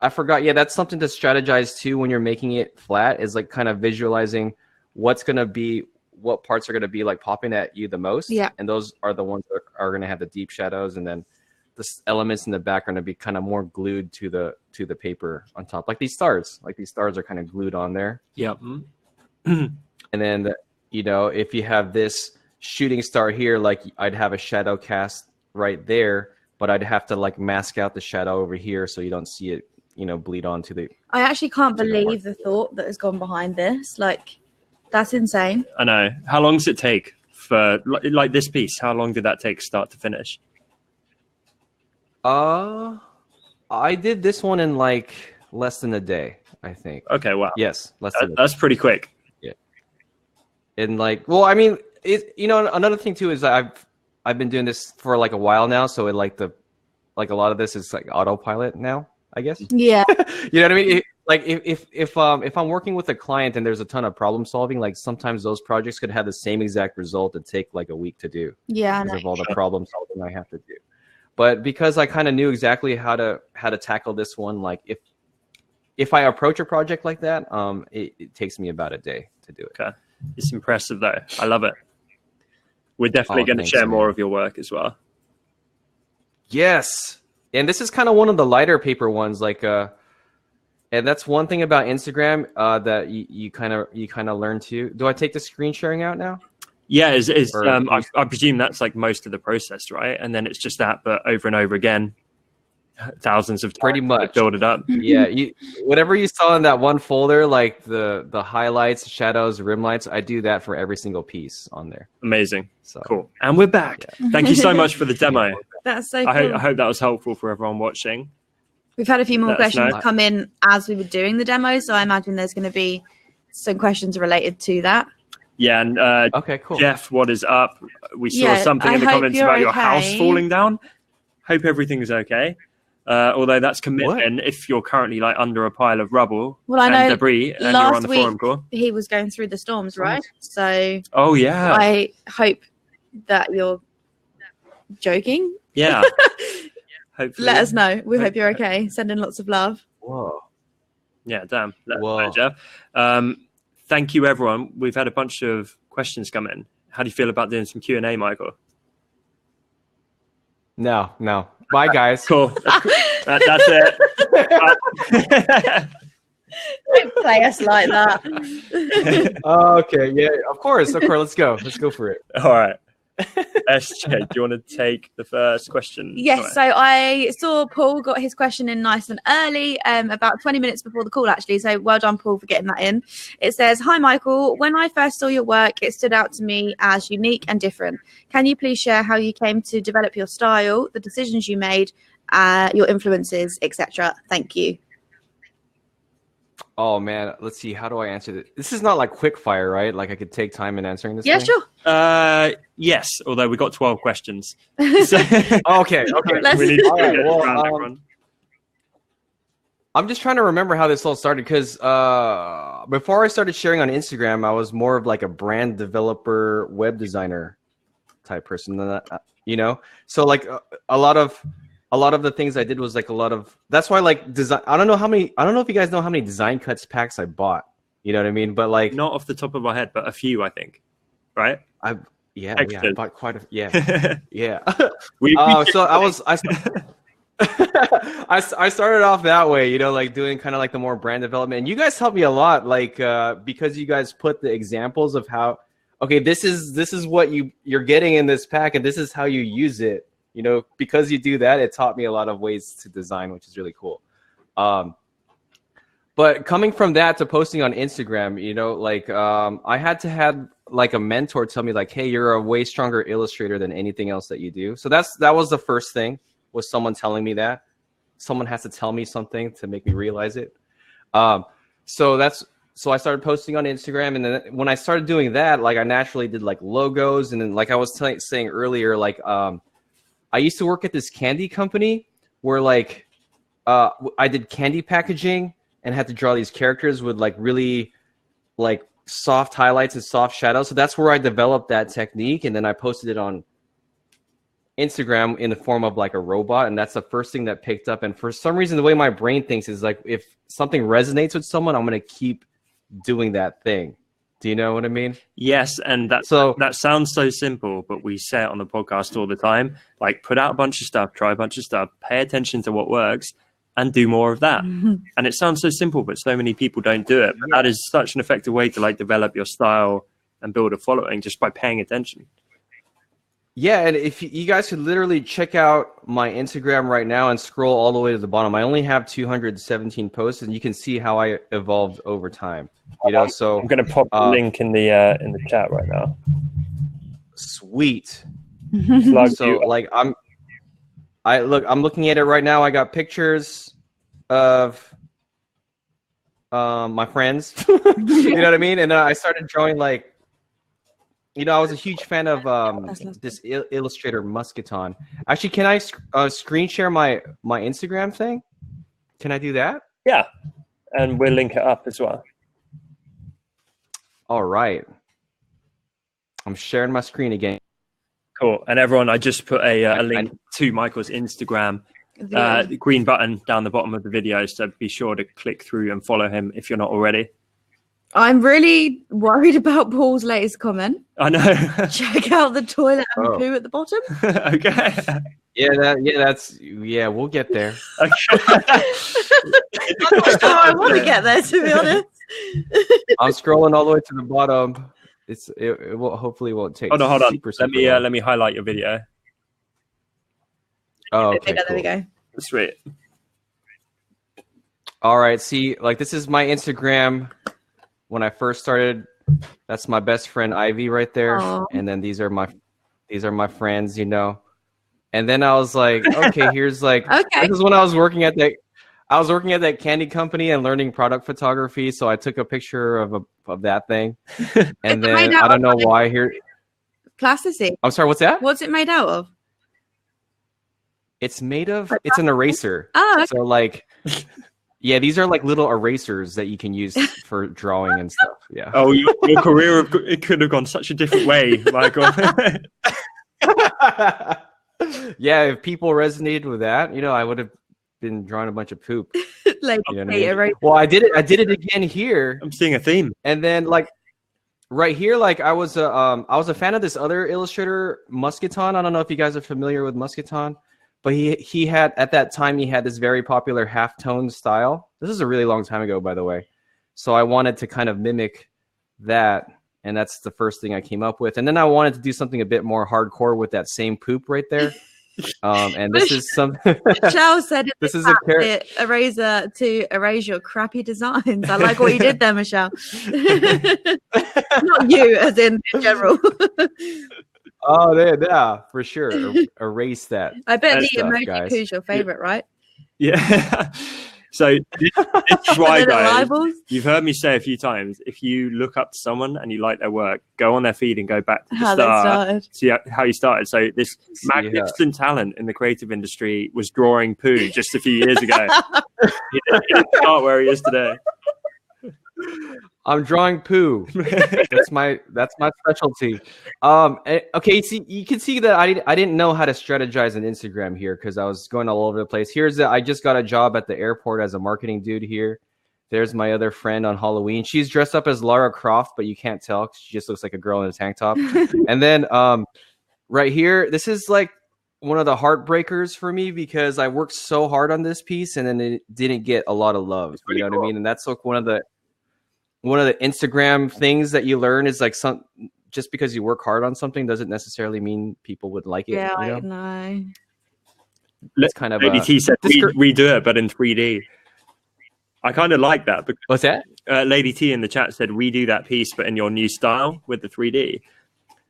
I forgot. Yeah, that's something to strategize too when you're making it flat, is like kind of visualizing what parts are going to be like popping at you the most. Yeah. And those are the ones that are going to have the deep shadows. And then the elements in the back are going to be kind of more glued to the paper on top. Like these stars are kind of glued on there. Yep. And then, if you have this shooting star here, like I'd have a shadow cast right there, but I'd have to like mask out the shadow over here so you don't see it, bleed onto the. I actually can't believe the thought that has gone behind this. Like, that's insane. I know. How long does it take for like this piece? How long did that take start to finish? I did this one in like less than a day, I think. Okay, wow. Yes, that's pretty quick. Yeah. And like, well, I mean, another thing too is I've been doing this for like a while now, so it like a lot of this is like autopilot now, I guess. Yeah. You know what I mean? If I'm working with a client and there's a ton of problem solving, like sometimes those projects could have the same exact result and take like a week to do. Yeah. Because of all the problem solving I have to do. But because I kind of knew exactly how to tackle this one, like if I approach a project like that, it takes me about a day to do it. Okay. It's impressive though. I love it. We're definitely going to share more of your work as well. Yes. And this is kind of one of the lighter paper ones, like and that's one thing about Instagram that you kind of learn too. Do I take the screen sharing out now? Yeah, I presume that's like most of the process, right? And then it's just that, but over and over again. thousands of times pretty much build it up. Yeah, whatever you saw in that one folder, like the highlights, shadows, rim lights, I do that for every single piece on there. Amazing. So cool. And we're back. Yeah. Thank you so much for the demo. That's so cool. I hope that was helpful for everyone watching. We've had a few more Let us questions know. come in as we were doing the demo, so I imagine there's going to be some questions related to that. Yeah, and okay, cool. Jeff, what is up? We saw Yeah, something I in the hope comments you're about your okay. house falling down. Hope everything's okay. Although that's commitment if you're currently like under a pile of rubble I know and debris and you're on the forum call. He was going through the storms, right? So oh yeah, I hope that you're joking. Yeah. Hopefully. Let us know. We hope you're okay. Send in lots of love. Whoa. Yeah, damn. Let us know, Jeff. Thank you, everyone. We've had a bunch of questions come in. How do you feel about doing some Q&A, Michael? No. Bye, guys. Cool. That's it. Don't play us like that. Okay. Yeah. Of course. Let's go. Let's go for it. All right. SJ, do you want to take the first question? Yes, so I saw Paul got his question in nice and early, about 20 minutes before the call, actually. So well done, Paul, for getting that in. It says, "Hi, Michael. When I first saw your work, it stood out to me as unique and different. Can you please share how you came to develop your style, the decisions you made, your influences, etc.? Thank you." Oh man, let's see. How do I answer this? This is not like quick fire, right? Like I could take time in answering this. Yeah, thing? sure. Yes, although we got 12 questions. So okay. We need to get around everyone. I'm just trying to remember how this all started because before I started sharing on Instagram, I was more of like a brand developer, web designer type person than that, So like a lot of the things I did was like that's why like design. I don't know if you guys know how many design cuts packs I bought. You know what I mean? But like not off the top of my head, but a few, I think. Right? I bought quite a yeah. So I started off that way, like doing kind of like the more brand development. And you guys helped me a lot, like because you guys put the examples of how this is what you're getting in this pack, and this is how you use it. Because you do that, it taught me a lot of ways to design, which is really cool. But coming from that to posting on Instagram, I had to have like a mentor tell me like, hey, you're a way stronger illustrator than anything else that you do. So that was the first thing, was someone telling me that. Someone has to tell me something to make me realize it. So I started posting on Instagram, and then when I started doing that, like I naturally did like logos, and then like I was saying earlier, like I used to work at this candy company where like I did candy packaging and had to draw these characters with like really like soft highlights and soft shadows. So that's where I developed that technique, and then I posted it on Instagram in the form of like a robot, and that's the first thing that picked up. And for some reason, the way my brain thinks is like, if something resonates with someone, I'm going to keep doing that thing. Do you know what I mean? Yes, and that sounds so simple, but we say it on the podcast all the time. Like, put out a bunch of stuff, try a bunch of stuff, pay attention to what works, and do more of that. And it sounds so simple, but so many people don't do it. But that is such an effective way to like develop your style and build a following, just by paying attention. Yeah, and if you guys could literally check out my Instagram right now and scroll all the way to the bottom, I only have 217 posts, and you can see how I evolved over time. So I'm going to pop the link in the chat right now. Sweet. So like I'm looking at it right now. I got pictures of my friends. You know what I mean? And I started drawing like. I was a huge fan of this Illustrator Musketon. Actually, can I screen share my Instagram thing? Can I do that? Yeah, and we'll link it up as well. All right. I'm sharing my screen again. Cool. And everyone, I just put a link to Michael's Instagram, the green button down the bottom of the video, so be sure to click through and follow him if you're not already. I'm really worried about Paul's latest comment. I know. Check out the toilet and poo at the bottom. Okay. Yeah, we'll get there. Okay. I'm not sure I want to get there, to be honest. I'm scrolling all the way to the bottom. It will hopefully won't take. Hold on. Super let me highlight your video. Oh, okay. There we go. Sweet. All right. See, like this is my Instagram when I first started. That's my best friend Ivy right there. Aww. And then these are my friends, you know. And then I was like, okay, here's like this is when I was working at that candy company and learning product photography. So I took a picture of that thing. And then I don't know why here. Plasticine. I'm sorry, what's that? What's it made out of? It's made of it's an eraser. Oh, okay. So like yeah, these are like little erasers that you can use for drawing and stuff. Yeah. Oh, your career it could have gone such a different way, Michael. Yeah, if people resonated with that, you know, I would have been drawing a bunch of poop. Like, you know what I mean? Well, I did it again here. I'm seeing a theme. And then like right here, like I was a fan of this other Illustrator, Musketon. I don't know if you guys are familiar with Musketon, but he had at that time he had this very popular halftone style. This is a really long time ago, by the way. So I wanted to kind of mimic that. And that's the first thing I came up with. And then I wanted to do something a bit more hardcore with that same poop right there. And this is something. Michelle said this is a eraser to erase your crappy designs. I like what you did there, Michelle. Not you, as in general. Oh, yeah, for sure. Erase that. I bet the emoji poo's your favorite, right? Yeah. So this is why, guys, you've heard me say a few times, if you look up to someone and you like their work, go on their feed and go back to the start, see how you started. So this magnificent talent in the creative industry was drawing poo just a few years ago. He didn't start where he is today. I'm drawing poo. That's my specialty. Okay, see, you can see that I didn't know how to strategize on Instagram here because I was going all over the place. I just got a job at the airport as a marketing dude here. There's my other friend on Halloween. She's dressed up as Lara Croft, but you can't tell. She just looks like a girl in a tank top. And then right here, this is like one of the heartbreakers for me because I worked so hard on this piece and then it didn't get a lot of love. You know what I mean? And that's like one of the Instagram things that you learn is like just because you work hard on something doesn't necessarily mean people would like it. Yeah, you know? I know. It's kind of Lady T said we do it, but in 3D. I kind of like that. Because, what's that? Lady T in the chat said we do that piece, but in your new style with the 3D.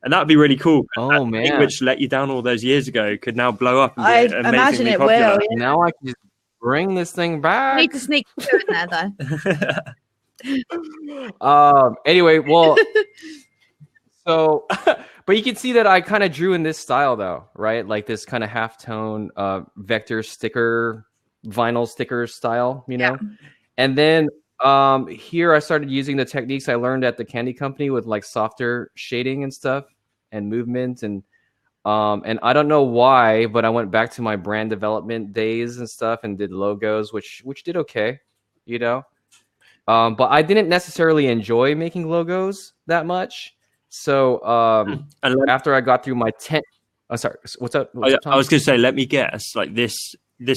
And that would be really cool. Oh, man. Thing which let you down all those years ago could now blow up. And I imagine it popular. will. Yeah. Now I can just bring this thing back. I need to sneak in there, though. Anyway, well, so but you can see that I kind of drew in this style though, right? Like this kind of halftone vector sticker, vinyl sticker style, you know. Yeah. And then here I started using the techniques I learned at the candy company with like softer shading and stuff and movement and I don't know why, but I went back to my brand development days and stuff and did logos, which did okay, you know. But I didn't necessarily enjoy making logos that much. So after I got through my 10, sorry, what's up? I was going to say, let me guess. Like this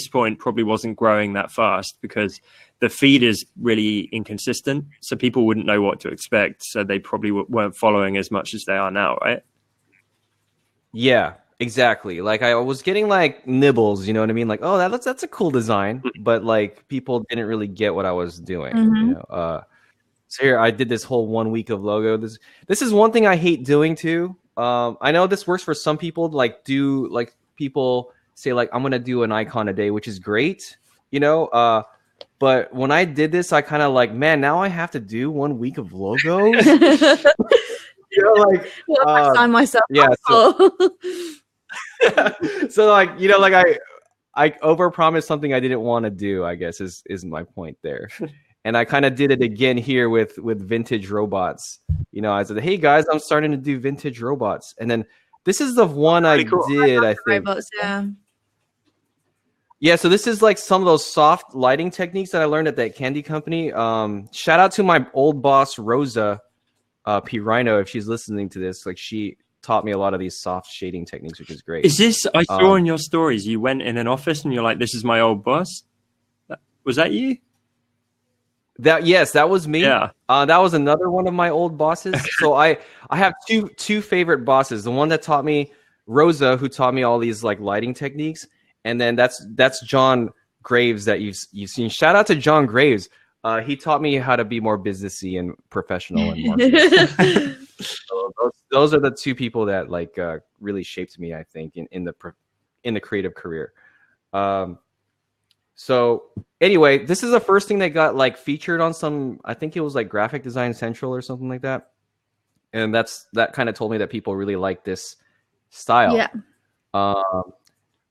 point probably wasn't growing that fast because the feed is really inconsistent. So people wouldn't know what to expect. So they probably weren't following as much as they are now, right? Yeah. Exactly. Like I was getting like nibbles, you know what I mean? Like, oh, that's a cool design, but like people didn't really get what I was doing. You know? So here I did this whole 1 week of logo. This is one thing I hate doing too. I know this works for some people. Like people say like I'm gonna do an icon a day, which is great, you know. But when I did this, I kind of like, man, now I have to do 1 week of logos. You know, like I sign myself. Yeah. So like, you know, like I overpromised something I didn't want to do, I guess is my point there. And I kind of did it again here with vintage robots. You know, I said, hey guys, I'm starting to do vintage robots. And then this is the one I did, I think. Robots, yeah. Yeah, so this is like some of those soft lighting techniques that I learned at that candy company. Shout out to my old boss, Rosa P. Rhino, if she's listening to this. Like she taught me a lot of these soft shading techniques, which is great. Is this, I saw in your stories, you went in an office and you're like, this is my old boss. Was that you? Yes, that was me. Yeah. That was another one of my old bosses. So I have two favorite bosses. The one that taught me, Rosa, who taught me all these like lighting techniques. And then that's John Graves that you've seen. Shout out to John Graves. He taught me how to be more businessy and professional in marketing. So those are the two people that like really shaped me, I think, in the creative career. So anyway, this is the first thing that got like featured on some, I think it was like Graphic Design Central or something like that. And that kind of told me that people really like this style. Yeah.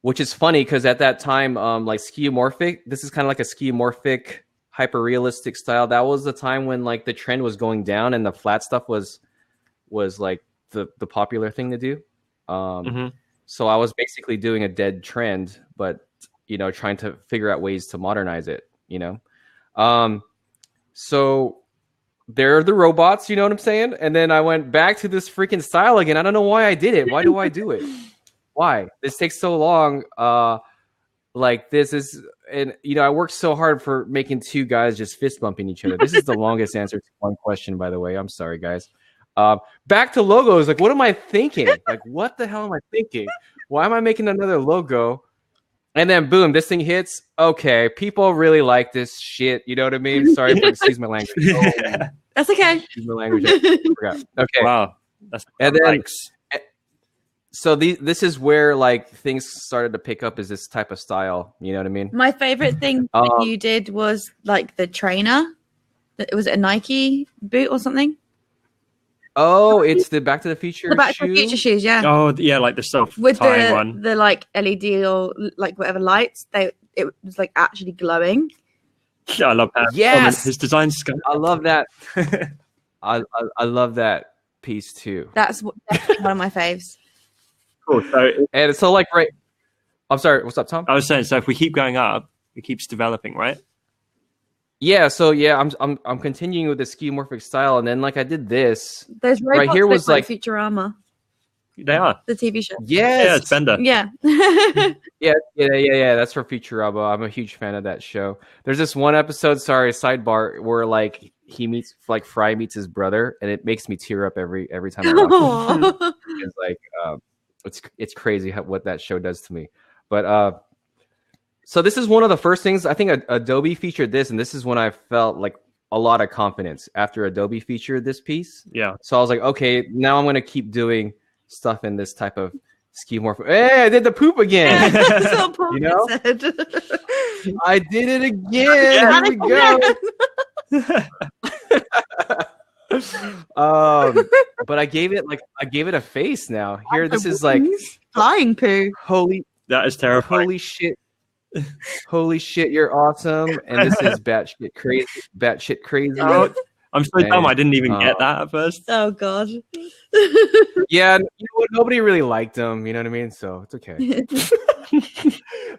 Which is funny because at that time, like skeuomorphic, this is kind of like a skeuomorphic hyper realistic style. That was the time when like the trend was going down and the flat stuff was like the popular thing to do. So I was basically doing a dead trend, but trying to figure out ways to modernize it, so there are the robots, you know what I'm saying? And then I went back to this freaking style again. I don't know why I did it. Why do I do it? Why? This takes so long. Like this is, and I worked so hard for making two guys just fist bumping each other. This is the longest answer to one question, by the way. I'm sorry, guys. Back to logos. Like, what am I thinking? Like, what the hell am I thinking? Why am I making another logo? And then boom, this thing hits. Okay, people really like this shit. You know what I mean? Sorry for excuse my language. That's okay. Excuse my language. I forgot. Okay. Wow. That's and then so this is where like things started to pick up, is this type of style. You know what I mean? My favorite thing that you did was like the trainer. It was a Nike boot or something. Oh, it's the Back to the Future Back to the Future shoes, yeah. Oh, yeah, like the self with tying one. The like LED or like whatever lights. It was like actually glowing. Yeah, I love that. Yes, his design. I love that. I love that piece too. That's definitely one of my faves. Cool. So like right. I'm sorry. What's up, Tom? I was saying, so if we keep going up, it keeps developing, right? Yeah, so I'm continuing with the skeuomorphic style, and then like I did this. There's right here was like Futurama. They are the TV show. Yes. Yeah, it's Bender. Yeah. yeah. That's for Futurama. I'm a huge fan of that show. There's this one episode, sorry, sidebar, where like Fry meets his brother, and it makes me tear up every time I watch it. It's like it's crazy what that show does to me. But so this is one of the first things, I think Adobe featured this, and this is when I felt like a lot of confidence after Adobe featured this piece. Yeah. So I was like, okay, now I'm going to keep doing stuff in this type of skeuomorphic. Hey, I did the poop again. You know? I did it again. Here we go. But I gave it a face now. Here, this is like flying poo. Holy, that is terrifying. Holy shit, you're awesome. And this is batshit crazy. Oh, I'm so dumb. I didn't even get that at first. Oh god. Yeah, nobody really liked them. You know what I mean? So it's okay.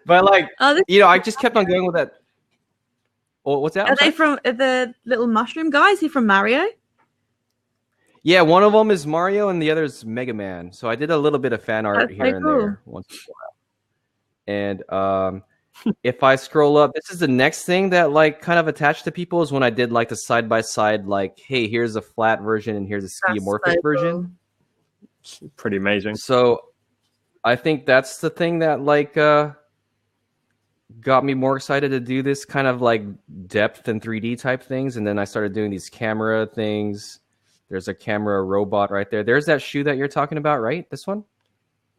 But like, I just kept on going with that. Oh, what's that? Are they from the little mushroom guys? He from Mario? Yeah, one of them is Mario and the other is Mega Man. So I did a little bit of fan art here and there once in a while. And if I scroll up, this is the next thing that like kind of attached to people, is when I did like the side by side, like, hey, here's a flat version and here's a skeuomorphic version. It's pretty amazing. So I think that's the thing that like got me more excited to do this kind of like depth and 3D type things. And then I started doing these camera things. There's a camera robot right there. There's that shoe that you're talking about, right? This one?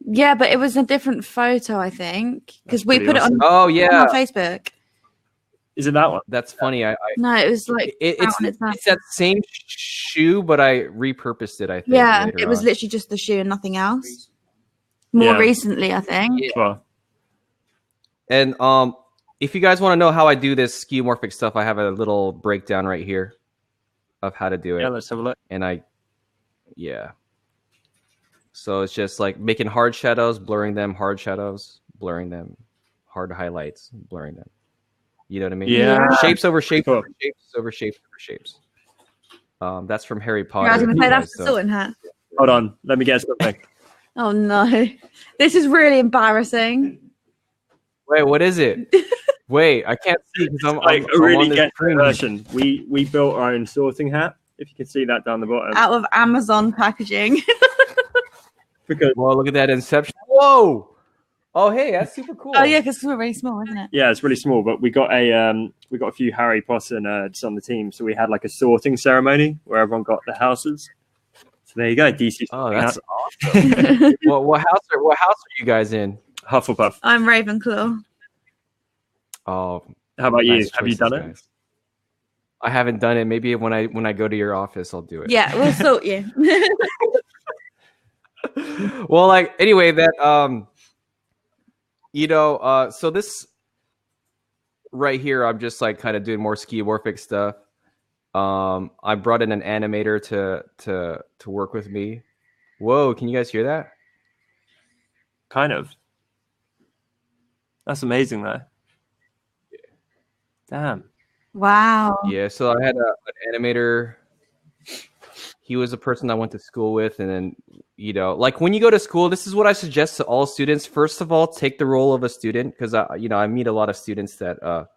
Yeah, but it was a different photo, I think, because we put awesome. it on. On Facebook. Is it that one? That's funny. No, it was like it's that same shoe, but I repurposed it. I think. Yeah, it was literally just the shoe and nothing else. More recently, I think. Yeah. Well, and if you guys want to know how I do this skeuomorphic stuff, I have a little breakdown right here of how to do it. Yeah, let's have a look. And so it's just like making hard shadows, blurring them, hard shadows, blurring them, hard highlights, blurring them. You know what I mean? Yeah. Shapes over shapes over shapes over shapes over shapes. That's from Harry Potter. I was going to say that's the Sorting Hat. Hold on, let me get something. Oh no, this is really embarrassing. Wait, what is it? Wait, I can't see because I'm like I'm a really on get version. We built our own sorting hat. If you can see that down the bottom, out of Amazon packaging. Because well, look at that inception. Whoa! Oh, hey, that's super cool. Oh yeah, because we're really small, isn't it? Yeah, it's really small, but we got a few Harry Potter nerds on the team, so we had like a sorting ceremony where everyone got the houses. So there you go, DC. Oh, that's awesome. what house are you guys in? Hufflepuff. I'm Ravenclaw. Oh, how about nice you? Have you done it? Guys. I haven't done it. Maybe when I go to your office, I'll do it. Yeah, we'll sort you. Well, like anyway, that so this right here, I'm just like kind of doing more skeuomorphic stuff. I brought in an animator to work with me. Whoa, can you guys hear that? Kind of. That's amazing, though. Damn. Wow. Yeah, so I had an animator. He was a person I went to school with, and then like when you go to school, this is what I suggest to all students. First of all, take the role of a student, because I meet a lot of students that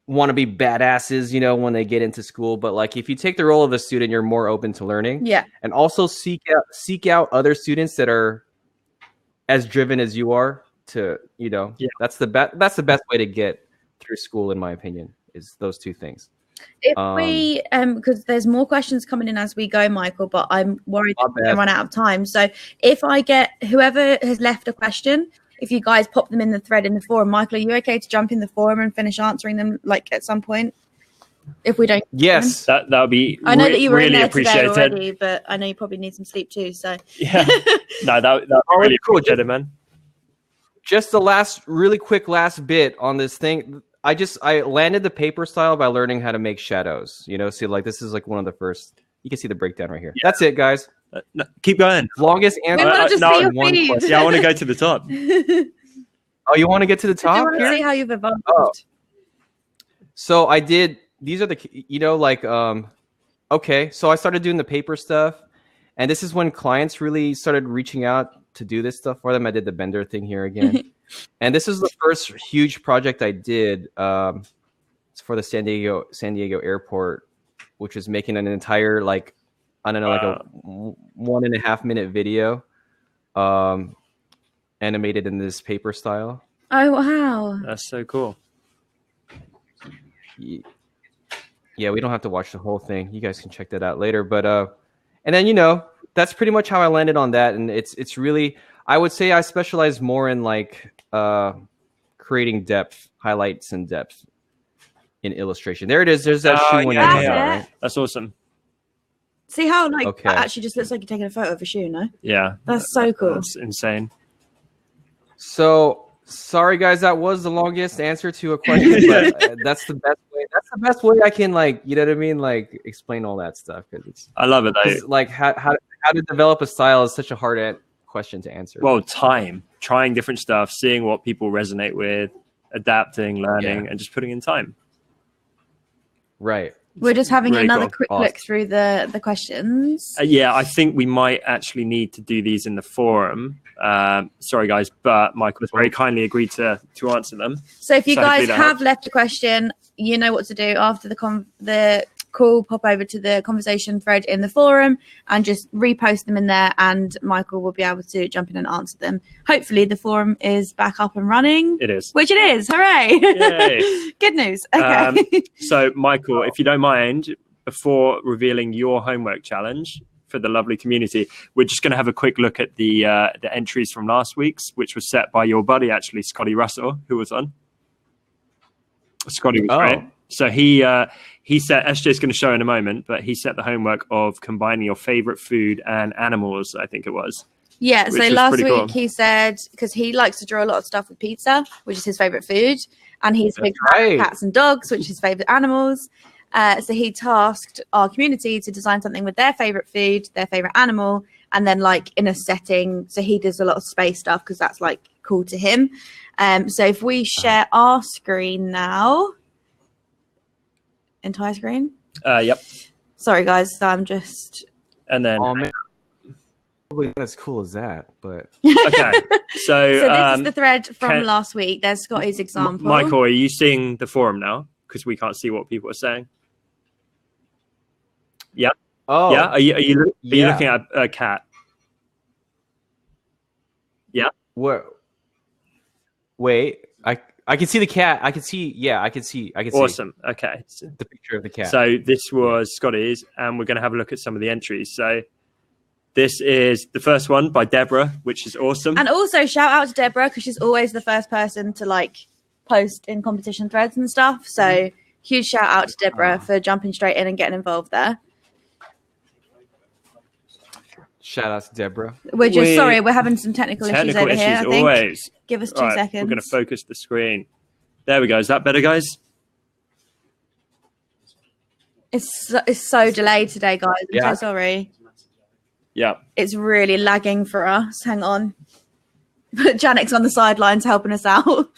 want to be badasses, when they get into school. But like if you take the role of a student, you're more open to learning. Yeah. And also seek out other students that are as driven as you are to, that's the best way to get through school, in my opinion, is those two things. If we, because there's more questions coming in as we go, Michael, but I'm worried that we're going to run out of time. So if I get whoever has left a question, if you guys pop them in the thread in the forum, Michael, are you okay to jump in the forum and finish answering them like at some point? If we don't, yes, that would be. I know that you were really in there appreciated today already, but I know you probably need some sleep too. So yeah, no, that really cool, appreciated, man. Just the really quick bit on this thing. I landed the paper style by learning how to make shadows. See, like this is like one of the first. You can see the breakdown right here. Yeah. That's it, guys. No, keep going. Longest answer. Yeah, I want to go to the top. Oh, you want to get to the top? I want to see how you've evolved. Oh. So I did. These are the okay. So I started doing the paper stuff, and this is when clients really started reaching out to do this stuff for them. I did the Bender thing here again. And this is the first huge project I did. It's for the San Diego airport, which is making an entire like a 1.5 minute video, animated in this paper style. Oh wow, that's so cool. Yeah, we don't have to watch the whole thing. You guys can check that out later. But and then that's pretty much how I landed on that. And it's really, I would say I specialize more in like creating depth, highlights and depth in illustration. There it is. There's that shoe one. Right? That's awesome. See how that actually just looks like you're taking a photo of a shoe, no? Yeah. That's so cool. That's insane. So sorry guys, that was the longest answer to a question, but that's the best way. That's the best way I can explain all that stuff, because I love it though. Like how to develop a style is such a hard question to answer. Well, trying different stuff, seeing what people resonate with, adapting, learning, and just putting in time. Right. We're just having another quick look through the questions. Yeah, I think we might actually need to do these in the forum. Sorry, guys, but Michael has very kindly agreed to answer them. So if you guys have left a question, you know what to do after the call. Pop over to the conversation thread in the forum and just repost them in there, and Michael will be able to jump in and answer them. Hopefully the forum is back up and running. It is. Which it is. Hooray. Yay. Good news. Okay. So Michael, if you don't mind, before revealing your homework challenge for the lovely community, we're just going to have a quick look at the entries from last week's, which was set by your buddy, actually, Scotty Russell, who was on. Scotty was great. So he set, SJ's going to show in a moment, but he set the homework of combining your favorite food and animals, I think it was. Yeah, so last week he said, because he likes to draw a lot of stuff with pizza, which is his favorite food, and he's a big fan of cats and dogs, which is his favorite animals. So he tasked our community to design something with their favorite food, their favorite animal, and then like in a setting. So he does a lot of space stuff because that's like cool to him. So if we share our screen now, entire screen. Yep. Sorry guys, so I'm just. And then. Oh man, probably not as cool as that, but. Okay. So this is the thread from last week. There's Scotty's example. Michael, are you seeing the forum now? Because we can't see what people are saying. Yeah. Oh. Yeah. Are you looking at a cat? Yeah. What? Wait, I can see the cat. I can see. Yeah, I can see. Awesome. Okay. The picture of the cat. So this was Scotty's, and we're going to have a look at some of the entries. So this is the first one by Deborah, which is awesome. And also shout out to Deborah because she's always the first person to like post in competition threads and stuff. So huge shout out to Deborah for jumping straight in and getting involved there. Shout out to Deborah. We're having some technical issues over here. I think. Always. Give us 2 seconds. We're going to focus the screen. There we go. Is that better, guys? It's so delayed today, guys. I'm so sorry. Yeah. It's really lagging for us. Hang on. But Janek's on the sidelines helping us out.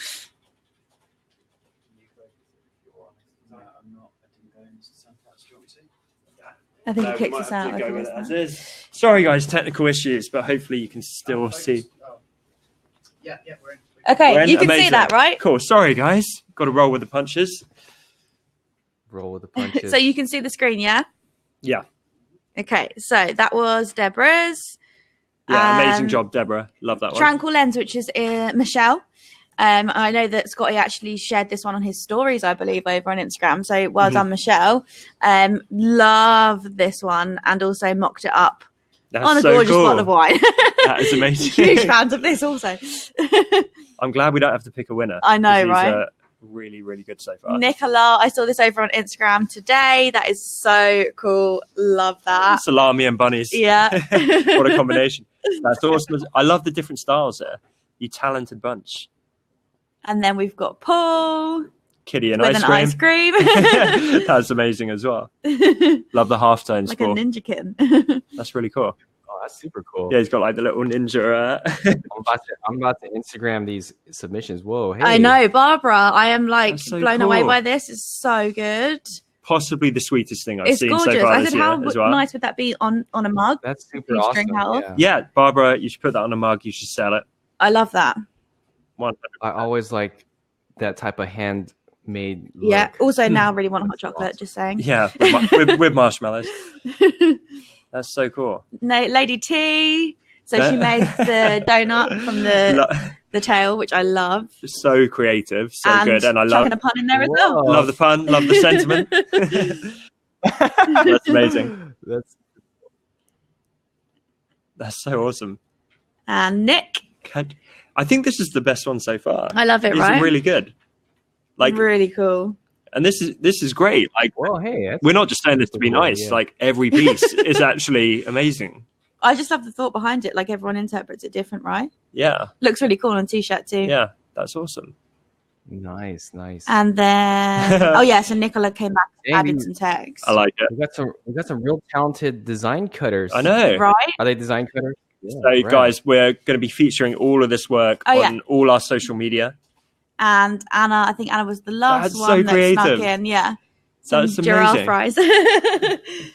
I think he kicked us out. Sorry, guys, technical issues, but hopefully you can still see. Yeah, we're in. Okay, you can see that, right? Cool. Sorry, guys. Got to roll with the punches. Roll with the punches. So you can see the screen, yeah? Yeah. Okay, so that was Deborah's. Yeah, amazing job, Deborah. Love that one. Tranquil Lens, which is Michelle. I know that Scotty actually shared this one on his stories, I believe, over on Instagram. So well done, Michelle. Love this one, and also mocked it up on a gorgeous bottle of wine. That is amazing. Huge fans of this also. I'm glad we don't have to pick a winner. I know, right? Really, really good so far. Nicola, I saw this over on Instagram today. That is so cool. Love that. Salami and bunnies. Yeah. What a combination. That's awesome. I love the different styles there. You talented bunch. And then we've got Paul. Kitty and with ice cream. That's amazing as well. Love the halftones. Like a ninja kitten. That's really cool. Oh, that's super cool. Yeah, he's got like the little ninja. I'm about to Instagram these submissions. Whoa, hey. I know, Barbara. I am like so blown cool. away by this. It's so good. Possibly the sweetest thing I've seen gorgeous. so far I this said, year how as well. nice would that be on a mug? That's super awesome. Yeah, Barbara, you should put that on a mug. You should sell it. I love that. 100%. I always like that type of handmade look. Yeah. Also, now really want hot chocolate. Awesome. Just saying. Yeah, with marshmallows. That's so cool. No, Lady T. So she made the donut from the tail, which I love. So creative, so and good, and I love chucking a pun in there as well. Love the pun, love the sentiment. That's amazing. That's so awesome. And Nick. I think this is the best one so far. I love it. It's right? really good. Like really cool. And this is great. Like, well, hey, we're not just saying this to be nice. Yeah. Like every piece is actually amazing. I just love the thought behind it. Like everyone interprets it different, right? Yeah. Looks really cool on a t-shirt too. Yeah, that's awesome. Nice. And then so Nicola came back and added some text. I like it. We got some real talented design cutters. I know. Right? Are they design cutters? Yeah, so guys, we're going to be featuring all of this work on all our social media. And Anna, I think Anna was the last one that snuck in. Yeah. That's giraffe fries.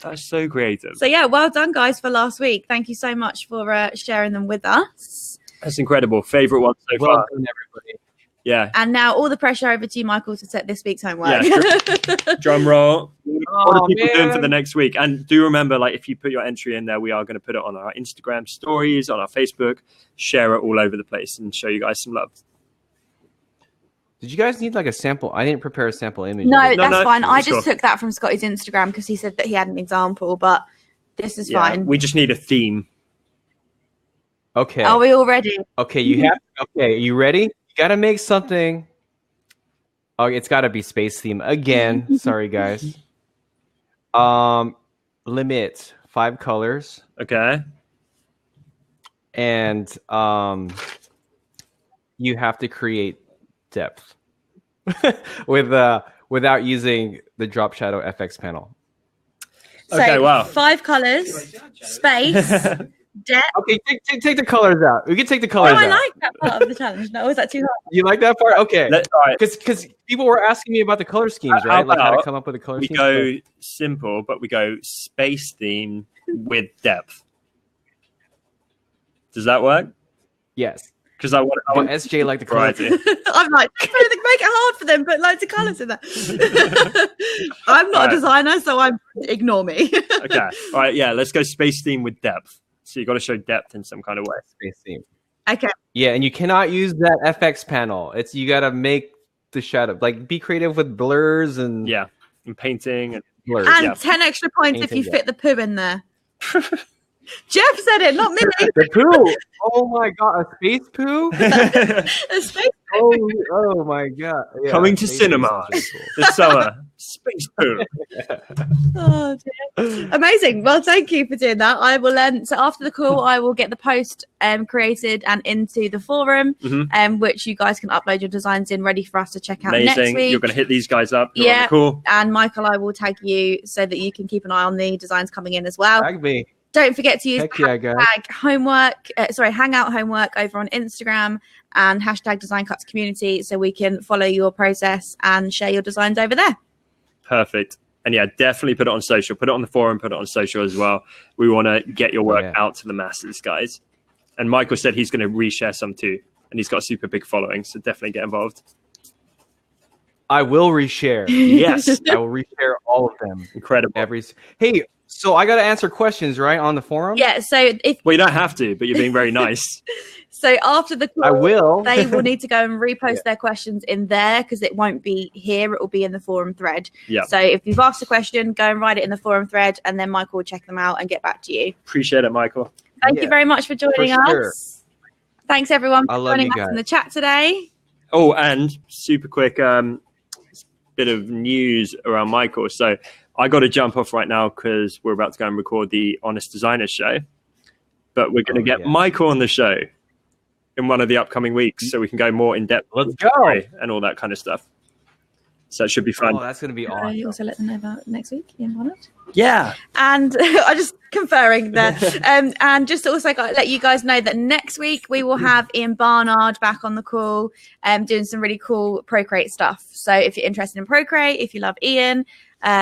That's so creative. So yeah, well done, guys, for last week. Thank you so much for sharing them with us. That's incredible. Favorite one so far. Done, everybody. Yeah. And now all the pressure over to you, Michael, to set this week's homework. Yeah, drum roll. What are people doing for the next week? And do remember, like, if you put your entry in there, we are going to put it on our Instagram stories, on our Facebook, share it all over the place, and show you guys some love. Did you guys need like a sample? I didn't prepare a sample image. No, that's fine. I just took that from Scotty's Instagram because he said that he had an example, but this is fine. We just need a theme. Okay. Are we all ready? Okay, you ready? You gotta make something. Oh, it's gotta be space theme again. Sorry, guys. Limit 5 colors. Okay. And you have to create depth without using the drop shadow FX panel. So 5 colors, space, depth. Okay, take the colors out. We can take the colors out. I like that part of the challenge. No, is that too hard? You like that part? Okay. Because right. people were asking me about the color schemes, right? Like how to come up with a color scheme. We go simple, but we go space theme with depth. Does that work? Yes. Because I want SJ like the color. I'm like, make it hard for them, put loads of colours in there. I'm not a designer, so ignore me. Okay. All right, yeah, let's go space theme with depth. So you've got to show depth in some kind of way. Space theme. Okay. Yeah, and you cannot use that FX panel. You got to make the shadow. Like, be creative with blurs and and painting and blurs. And 10 extra points if you fit the poo in there. Jeff said it, not me. The poo. Oh my god, a space poo? A space poo. Oh my god. Yeah, coming to cinema this summer. Space poo. Oh dear. Amazing. Well, thank you for doing that. I will so after the call, I will get the post created and into the forum, which you guys can upload your designs in, ready for us to check out next week. You're going to hit these guys up. Yeah. Cool. And Michael, I will tag you so that you can keep an eye on the designs coming in as well. Tag me. Don't forget to use hangout homework over on Instagram and hashtag Design Cuts Community so we can follow your process and share your designs over there. Perfect. And yeah, definitely put it on social. Put it on the forum, put it on social as well. We want to get your work out to the masses, guys. And Michael said he's going to reshare some too. And he's got a super big following, so definitely get involved. I will reshare. Yes. I will reshare all of them. Incredible. Hey, so I got to answer questions, right, on the forum? Yeah, so Well, you don't have to, but you're being very nice. So after the call, I will. They will need to go and repost their questions in there because it won't be here. It will be in the forum thread. Yeah. So if you've asked a question, go and write it in the forum thread, and then Michael will check them out and get back to you. Appreciate it, Michael. Thank you very much for joining us. Thanks, everyone, for joining us in the chat today. Oh, and super quick bit of news around Michael. So I got to jump off right now because we're about to go and record the Honest Designers show. But we're going to get Michael on the show in one of the upcoming weeks so we can go more in depth. Let's go. And all that kind of stuff. So it should be fun. Oh, that's going to be awesome. You also let them know about next week in Bonnet. Yeah. And I just conferring there. And just also let you guys know that next week we will have Ian Barnard back on the call doing some really cool Procreate stuff. So if you're interested in Procreate, if you love Ian,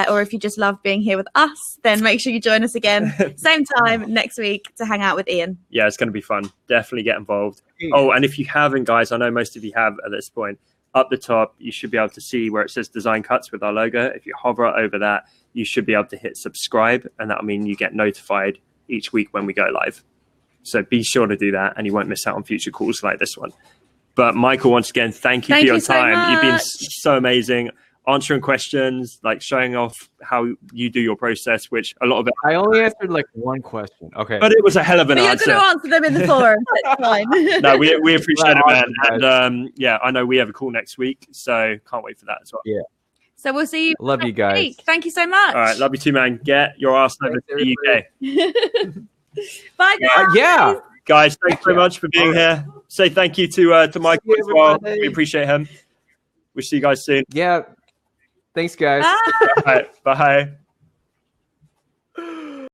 or if you just love being here with us, then make sure you join us again, same time next week to hang out with Ian. Yeah, it's going to be fun. Definitely get involved. Oh, and if you haven't, guys, I know most of you have at this point, up the top, you should be able to see where it says Design Cuts with our logo. If you hover over that, you should be able to hit subscribe, and that'll mean you get notified each week when we go live. So be sure to do that, and you won't miss out on future calls like this one. But Michael, once again, thank you for your time. You've been so amazing. Answering questions, like showing off how you do your process, which a lot of it. I only answered like one question. Okay. But it was a hell of an answer. You're going to answer them in the forum. That's fine. No, we appreciate it, man. And yeah, I know we have a call next week, so can't wait for that as well. Yeah. So we'll see you. Love you guys. Week. Thank you so much. All right. Love you too, man. Get your ass over to the UK. Bye, guys. Yeah. Guys, thanks so much for being here. Say thank you to Michael as well. We appreciate him. We'll see you guys soon. Yeah. Thanks, guys. Bye. All right. Bye.